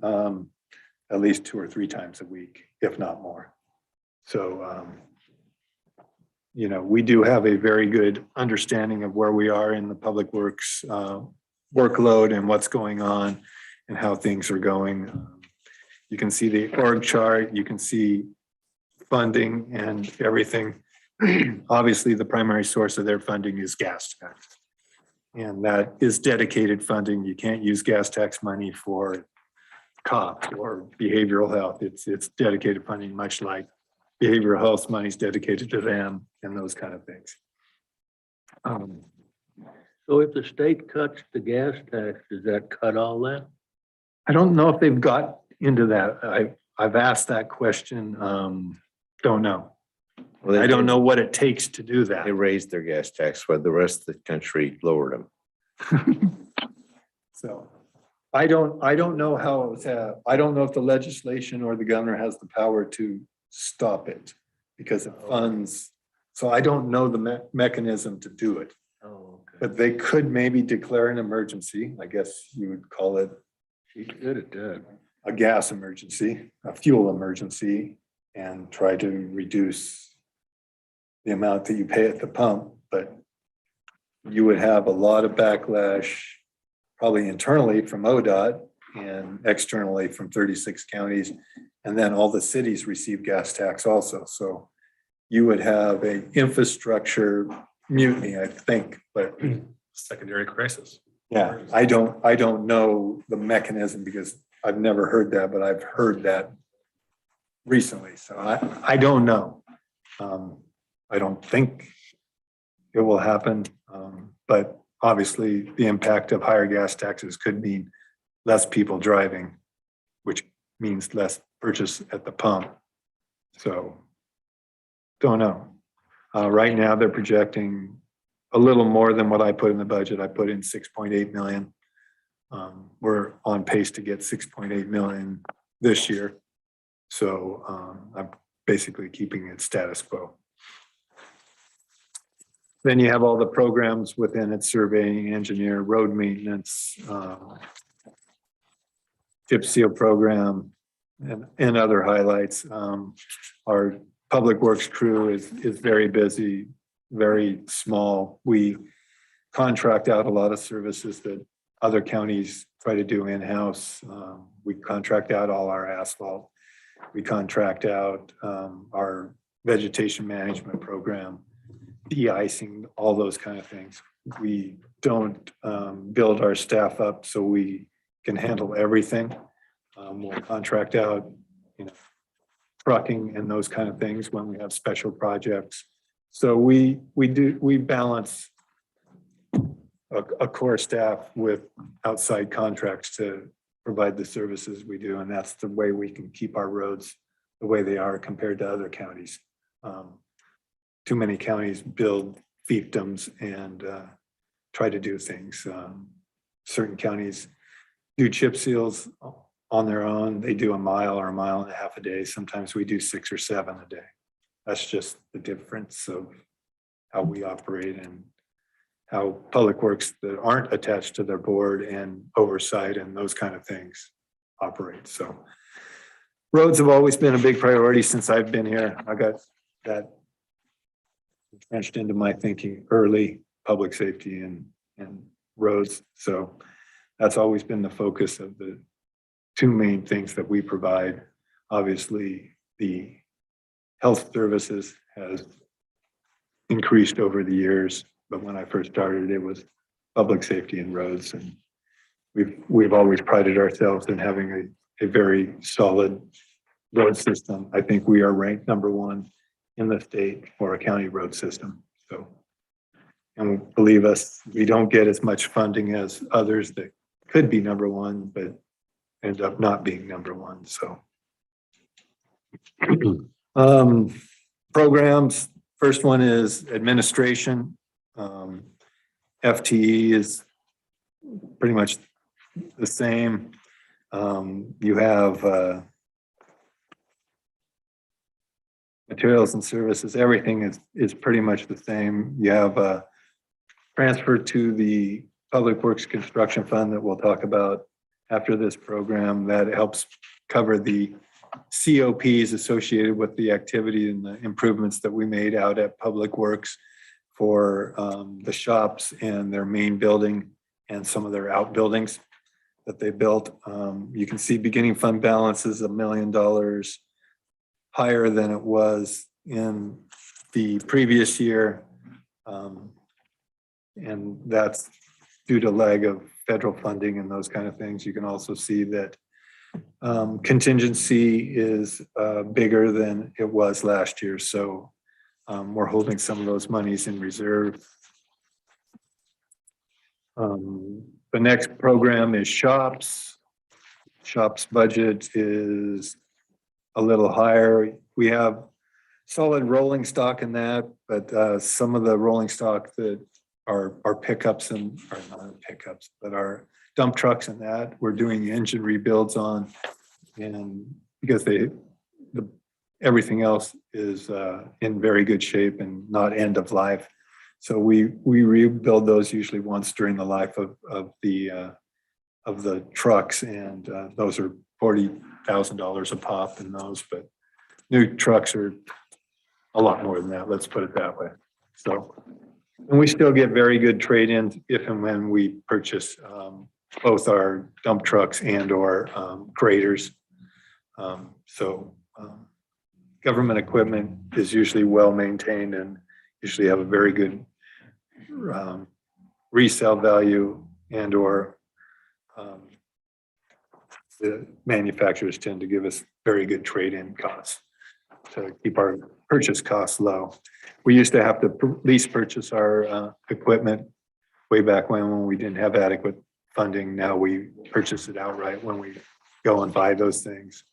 at least 2 or 3 times a week, if not more. So, you know, we do have a very good understanding of where we are in the public works workload and what's going on and how things are going. You can see the org chart, you can see funding and everything. Obviously, the primary source of their funding is gas tax. And that is dedicated funding. You can't use gas tax money for cops or behavioral health. It's dedicated funding, much like behavioral health money is dedicated to them and those kind of things. So if the state cuts the gas tax, does that cut all that? I don't know if they've got into that. I've asked that question. Don't know. Well, I don't know what it takes to do that. They raised their gas tax while the rest of the country lowered them. So I don't know how it was, I don't know if the legislation or the governor has the power to stop it because it funds. So I don't know the mechanism to do it, Oh, okay. but they could maybe declare an emergency. I guess you would call it She's good at that. a gas emergency, a fuel emergency, and try to reduce the amount that you pay at the pump. But you would have a lot of backlash, probably internally from ODOT and externally from 36 counties. And then all the cities receive gas tax also. So you would have a infrastructure mutiny, I think, but Secondary crisis. yeah, I don't know the mechanism because I've never heard that, but I've heard that recently. So I don't know. I don't think it will happen. But obviously the impact of higher gas taxes could mean less people driving, which means less purchase at the pump. So don't know. Right now they're projecting a little more than what I put in the budget. I put in 6.8 million. We're on pace to get 6.8 million this year. So I'm basically keeping it status quo. Then you have all the programs within it: surveying, engineer, road maintenance, chip seal program, and other highlights. Our public works crew is very busy, very small. We contract out a lot of services that other counties try to do in-house. We contract out all our asphalt. We contract out our vegetation management program, de-icing, all those kind of things. We don't build our staff up so we can handle everything. We'll contract out, trucking and those kind of things when we have special projects. So we balance a core staff with outside contracts to provide the services we do, and that's the way we can keep our roads the way they are compared to other counties. Too many counties build fiefdoms and try to do things. Certain counties do chip seals on their own. They do a mile or a mile and a half a day. Sometimes we do 6 or 7 a day. That's just the difference of how we operate and how public works that aren't attached to their board and oversight and those kind of things operate. So roads have always been a big priority since I've been here. I got that entrenched into my thinking early, public safety and roads. So that's always been the focus of the 2 main things that we provide. Obviously, the health services has increased over the years, but when I first started, it was public safety and roads. And we've always prided ourselves in having a very solid road system. I think we are ranked #1 in the state for a county road system. So, and believe us, we don't get as much funding as others that could be #1, but end up not being #1. So programs, first one is administration. FTE is pretty much the same. You have materials and services, everything is pretty much the same. You have a transfer to the Public Works Construction Fund that we'll talk about after this program that helps cover the COPs associated with the activity and the improvements that we made out at Public Works for the shops and their main building and some of their outbuildings that they built. You can see beginning fund balance is $1 million higher than it was in the previous year. And that's due to lag of federal funding and those kind of things. You can also see that contingency is bigger than it was last year. So we're holding some of those monies in reserve. The next program is shops. Shops budget is a little higher. We have solid rolling stock in that, but some of the rolling stock that are pickups and are not pickups, but are dump trucks and that we're doing engine rebuilds on, and because everything else is in very good shape and not end of life. So we rebuild those usually once during the life of the trucks, and those are $40,000 a pop in those, but new trucks are a lot more than that. Let's put it that way. So, and we still get very good trade-ins if and when we purchase both our dump trucks and or graders. Government equipment is usually well maintained and usually have a very good resale value, and or the manufacturers tend to give us very good trade-in costs. to keep our purchase costs low. We used to have to lease purchase our equipment way back when we didn't have adequate funding. Now we purchase it outright when we go and buy those things.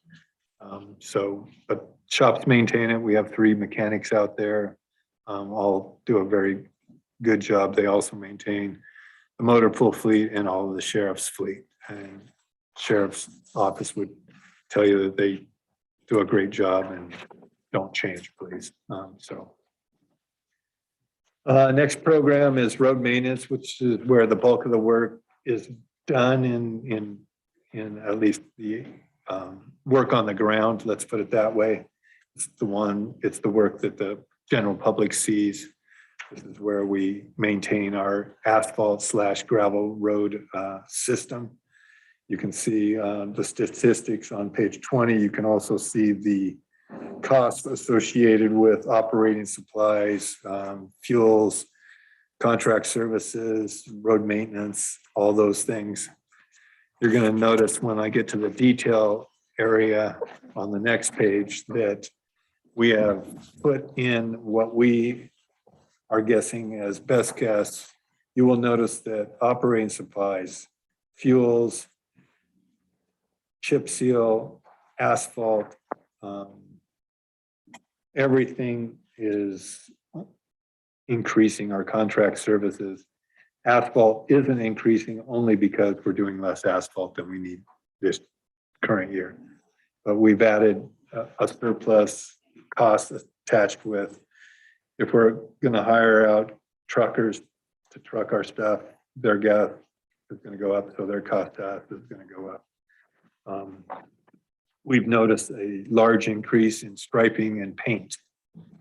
But shops maintain it. We have 3 mechanics out there. All do a very good job. They also maintain the motor pool fleet and all of the sheriff's fleet. And sheriff's office would tell you that they do a great job and don't change, please. Next program is road maintenance, which is where the bulk of the work is done in at least the work on the ground. Let's put it that way. It's the work that the general public sees. This is where we maintain our asphalt/gravel road system. You can see the statistics on page 20. You can also see the costs associated with operating supplies, fuels, contract services, road maintenance, all those things. You're going to notice when I get to the detail area on the next page that we have put in what we are guessing as best guess. You will notice that operating supplies, fuels, chip seal, asphalt, everything is increasing. Our contract services. Asphalt isn't increasing only because we're doing less asphalt than we need this current year. But we've added a surplus cost attached with, if we're gonna hire out truckers to truck our stuff, their gas is gonna go up, so their cost to us is gonna go up. We've noticed a large increase in striping and paint,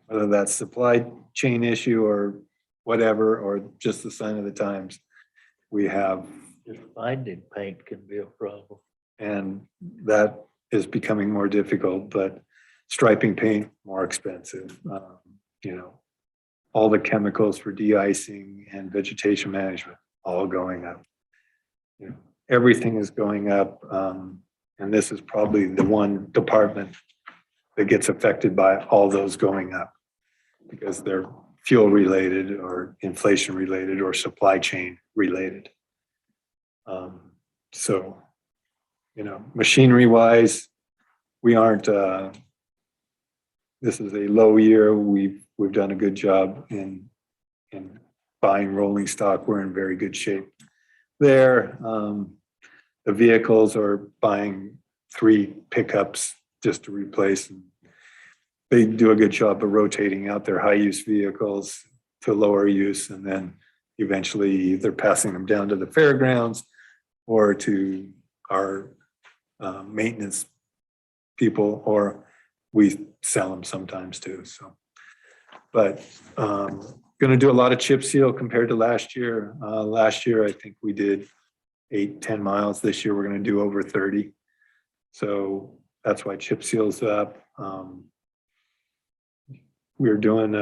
whether that's supply chain issue or whatever, or just the sign of the times. We have, Just finding paint can be a problem. and that is becoming more difficult, but striping paint, more expensive. All the chemicals for de-icing and vegetation management, all going up. Everything is going up. And this is probably the one department that gets affected by all those going up because they're fuel related or inflation related or supply chain related. Machinery wise, we aren't, this is a low year. We've done a good job in buying rolling stock. We're in very good shape there. The vehicles are buying 3 pickups just to replace. They do a good job of rotating out their high use vehicles to lower use, and then eventually either passing them down to the fairgrounds or to our maintenance people, or we sell them sometimes too. But going to do a lot of chip seal compared to last year. Last year, I think we did 8-10 miles. This year, we're going to do over 30. So that's why chip seal's up. We're doing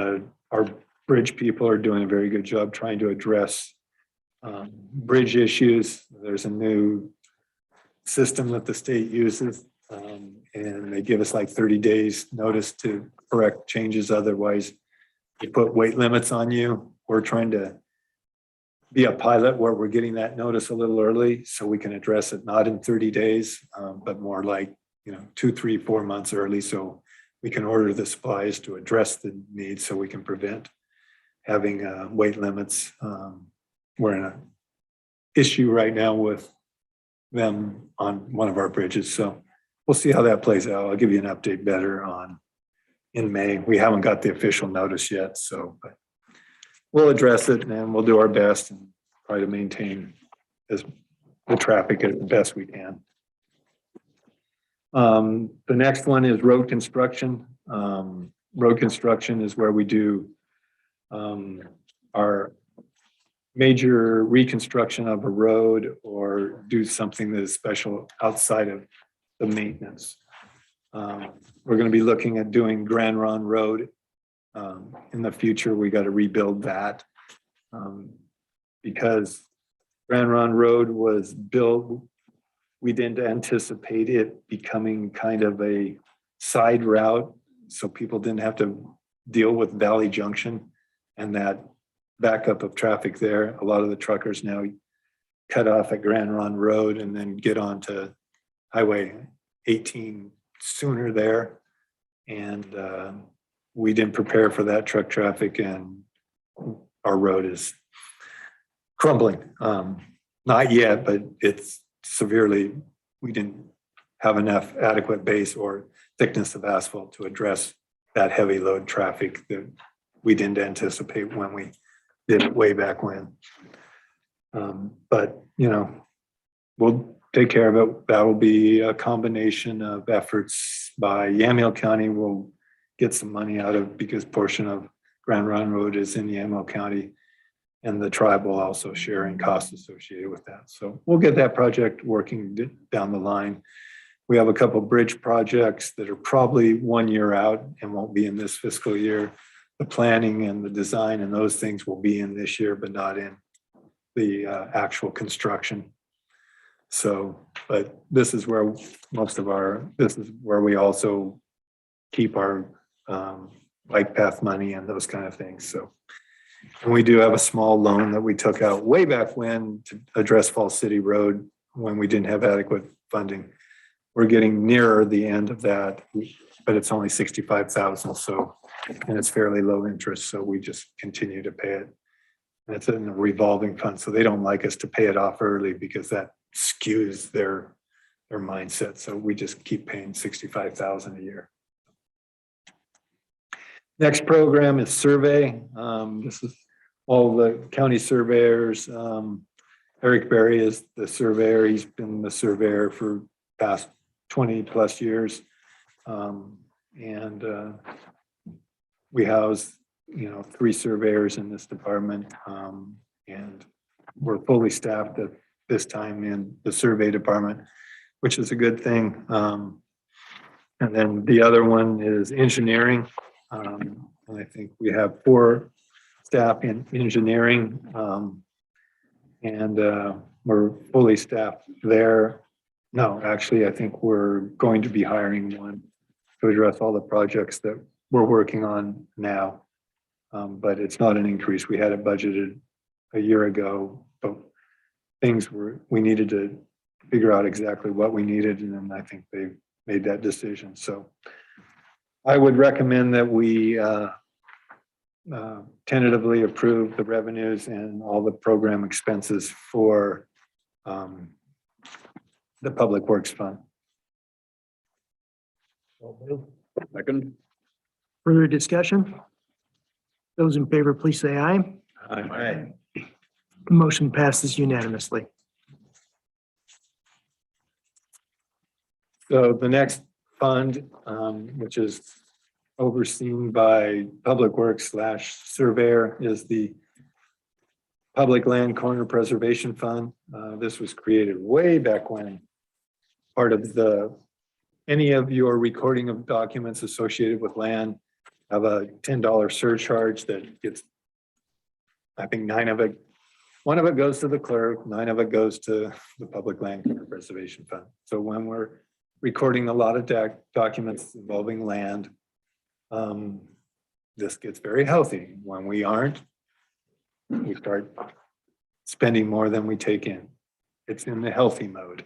our bridge people are doing a very good job trying to address bridge issues. There's a new system that the state uses, and they give us like 30 days notice to correct changes. Otherwise, they put weight limits on you. We're trying to be a pilot where we're getting that notice a little early so we can address it, not in 30 days, but more like, 2, 3, 4 months early. So we can order the supplies to address the needs so we can prevent having weight limits. We're in an issue right now with them on one of our bridges. So we'll see how that plays out. I'll give you an update better in May. We haven't got the official notice yet, but we'll address it and we'll do our best and try to maintain the traffic as best we can. The next one is road construction. Road construction is where we do our major reconstruction of a road or do something that is special outside of the maintenance. We're going to be looking at doing Grand Run Road. In the future, we got to rebuild that because Grand Run Road was built. We didn't anticipate it becoming kind of a side route so people didn't have to deal with Valley Junction and that backup of traffic there. A lot of the truckers now cut off at Grand Run Road and then get onto Highway 18 sooner there. And we didn't prepare for that truck traffic, and our road is crumbling. Not yet, but it's severely, we didn't have enough adequate base or thickness of asphalt to address that heavy load traffic that we didn't anticipate when we did it way back when. But, you know, we'll take care of it. That will be a combination of efforts by Yamhill County. We'll get some money out of, because portion of Grand Run Road is in Yamhill County, and the tribe will also share in costs associated with that. So we'll get that project working down the line. We have a couple bridge projects that are probably 1 year out and won't be in this fiscal year. The planning and the design and those things will be in this year, but not in the actual construction. So, but this is where most of our, this is where we also keep our bike path money and those kind of things. So, and we do have a small loan that we took out way back when to address Falls City Road when we didn't have adequate funding. We're getting nearer the end of that, but it's only 65,000. So, and it's fairly low interest. So we just continue to pay it. And it's in a revolving fund. So they don't like us to pay it off early because that skews their mindset. So we just keep paying 65,000 a year. Next program is survey. This is all the county surveyors. Eric Berry is the surveyor. He's been the surveyor for past 20 plus years. We house, you know, 3 surveyors in this department. And we're fully staffed at this time in the survey department, which is a good thing. And then the other one is engineering. And I think we have 4 staff in engineering. We're fully staffed there. No, actually, I think we're going to be hiring one to address all the projects that we're working on now. But it's not an increase. We had it budgeted a year ago, but we needed to figure out exactly what we needed. And then I think they made that decision. So I would recommend that we tentatively approve the revenues and all the program expenses for the Public Works Fund. Second. Further discussion? Those in favor, please say aye. Aye. The motion passes unanimously. So the next fund, which is overseen by Public Works / surveyor, is the Public Land Corner Preservation Fund. This was created way back when. Part of any of your recording of documents associated with land have a $10 surcharge that gets, I think 1 of it goes to the clerk, 9 of it goes to the Public Land Corner Preservation Fund. So when we're recording a lot of documents involving land, this gets very healthy. When we aren't, we start spending more than we take in. It's in the healthy mode.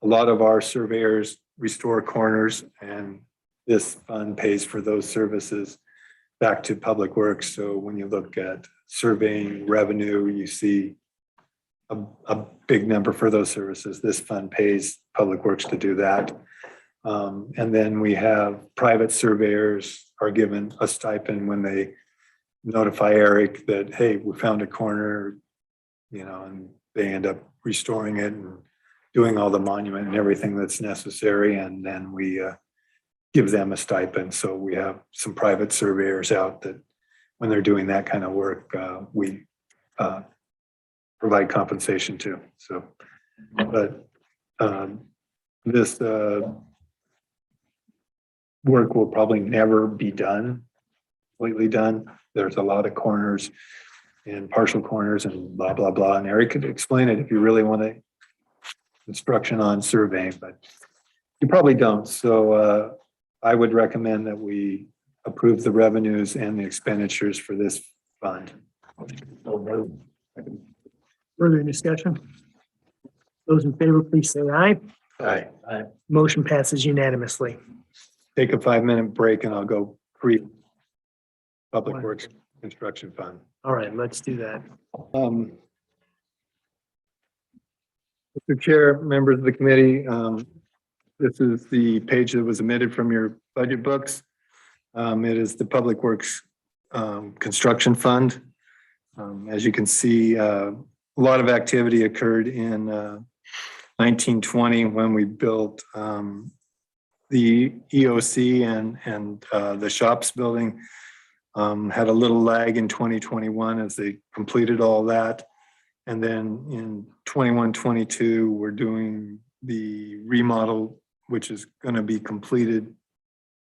A lot of our surveyors restore corners, and this fund pays for those services back to Public Works. So when you look at surveying revenue, you see a big number for those services. This fund pays Public Works to do that. And then we have private surveyors are given a stipend when they notify Eric that, hey, we found a corner, you know, and they end up restoring it and doing all the monument and everything that's necessary. And then we give them a stipend. So we have some private surveyors out that when they're doing that kind of work, we provide compensation to. So, but this work will probably never be done, completely done. There's a lot of corners and partial corners and blah, blah, blah. And Eric could explain it if you really want to instruction on surveying, but You probably don't. So I would recommend that we approve the revenues and the expenditures for this fund. Further discussion? Those in favor, please say aye. Aye. Motion passes unanimously. Take a 5-minute break and I'll go Public Works Construction Fund. All right, let's do that. Mr. Chair, members of the committee, this is the page that was omitted from your budget books. It is the Public Works Construction Fund. As you can see, a lot of activity occurred in 1920 when we built the EOC and the shops building. Had a little lag in 2021 as they completed all that. And then in 21, 22, we're doing the remodel, which is going to be completed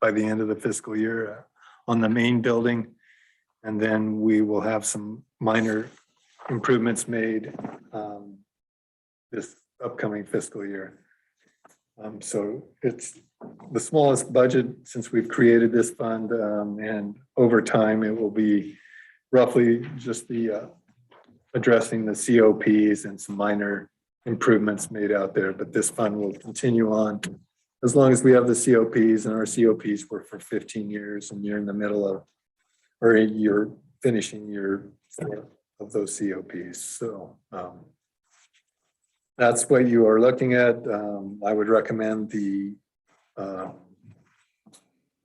by the end of the fiscal year on the main building. And then we will have some minor improvements made this upcoming fiscal year. So it's the smallest budget since we've created this fund, and over time it will be roughly just the addressing the COPs and some minor improvements made out there. But this fund will continue on as long as we have the COPs, and our COPs were for 15 years, and you're in the middle of, or you're finishing year 4 of those COPs. So that's what you are looking at. I would recommend the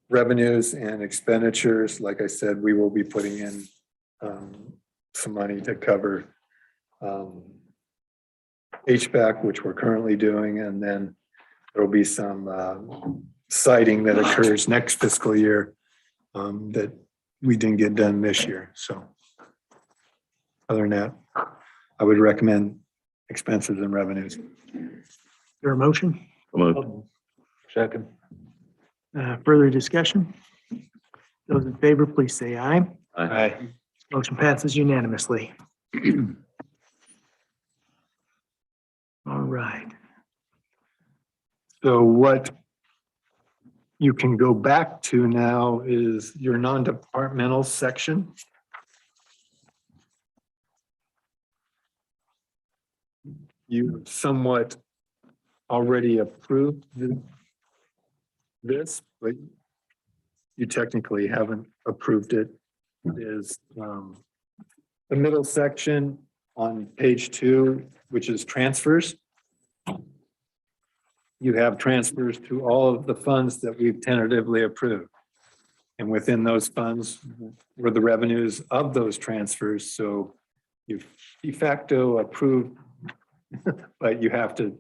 revenues and expenditures. Like I said, we will be putting in some money to cover HVAC, which we're currently doing, and then there'll be some siding that occurs next fiscal year that we didn't get done this year. So other than that, I would recommend expenses and revenues. There a motion? Second. Further discussion? Those in favor, please say aye. Aye. Motion passes unanimously. All right. So what you can go back to now is your non-departmental section. You somewhat already approved this, but you technically haven't approved it. It is the middle section on page 2, which is transfers. You have transfers to all of the funds that we've tentatively approved. And within those funds were the revenues of those transfers. So you've de facto approved, but you have to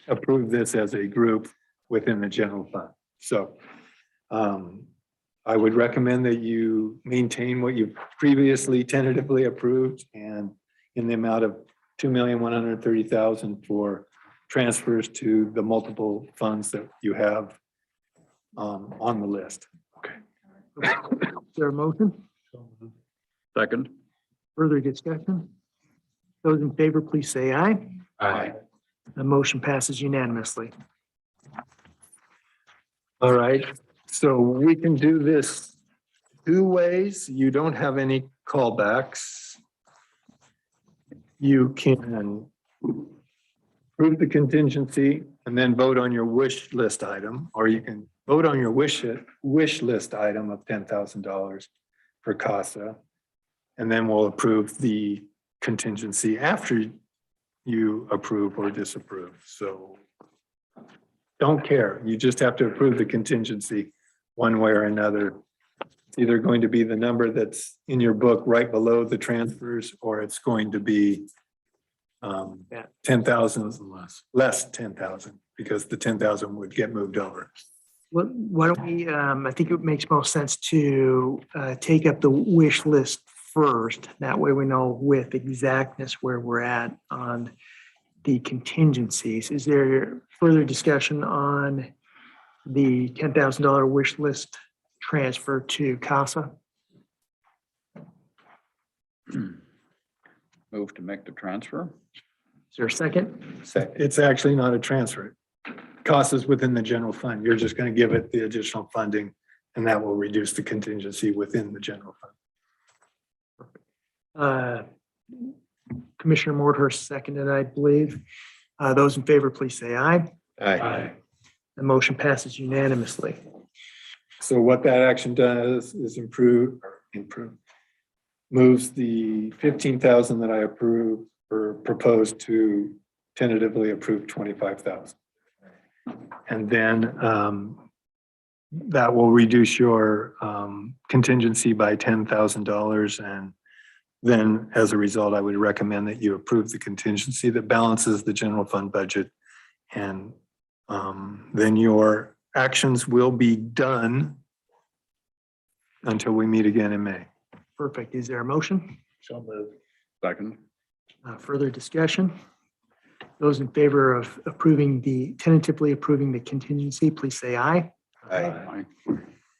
approve this as a group within the general fund. So I would recommend that you maintain what you've previously tentatively approved, and in the amount of $2,130,000 for transfers to the multiple funds that you have on the list. Is there a motion? Second. Further discussion? Those in favor, please say aye. Aye. The motion passes unanimously. All right, so we can do this 2 ways. You don't have any callbacks. You can approve the contingency and then vote on your wish list item, or you can vote on your wish list item of $10,000 for CASA. And then we'll approve the contingency after you approve or disapprove. So don't care. You just have to approve the contingency one way or another. It's either going to be the number that's in your book right below the transfers, or it's going to be 10,000 less 10,000, because the 10,000 would get moved over. Why don't we, I think it makes most sense to take up the wish list first. That way we know with exactness where we're at on the contingencies. Is there further discussion on the $10,000 wish list transfer to CASA? Move to make the transfer. Is there a second? Second. It's actually not a transfer. cost is within the general fund. You're just going to give it the additional funding and that will reduce the contingency within the general fund. Commissioner Mordhurst seconded, I believe. Those in favor, please say aye. Aye. The motion passes unanimously. So what that action does is moves the 15,000 that I approve or proposed to tentatively approve 25,000. And then that will reduce your contingency by $10,000. And then as a result, I would recommend that you approve the contingency that balances the general fund budget. And then your actions will be done until we meet again in May. Perfect. Is there a motion? So moved. Second. Further discussion? Those in favor of tentatively approving the contingency, please say aye. Aye.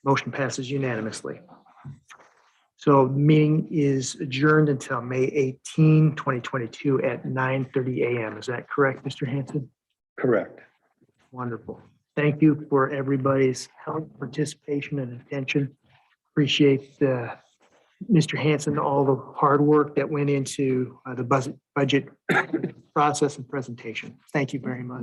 Motion passes unanimously. So the meeting is adjourned until May 18, 2022 at 9:30 a.m. Is that correct, Mr. Hanson? Correct. Wonderful. Thank you for everybody's help, participation, and attention. Appreciate Mr. Hanson, all the hard work that went into the budget process and presentation. Thank you very much.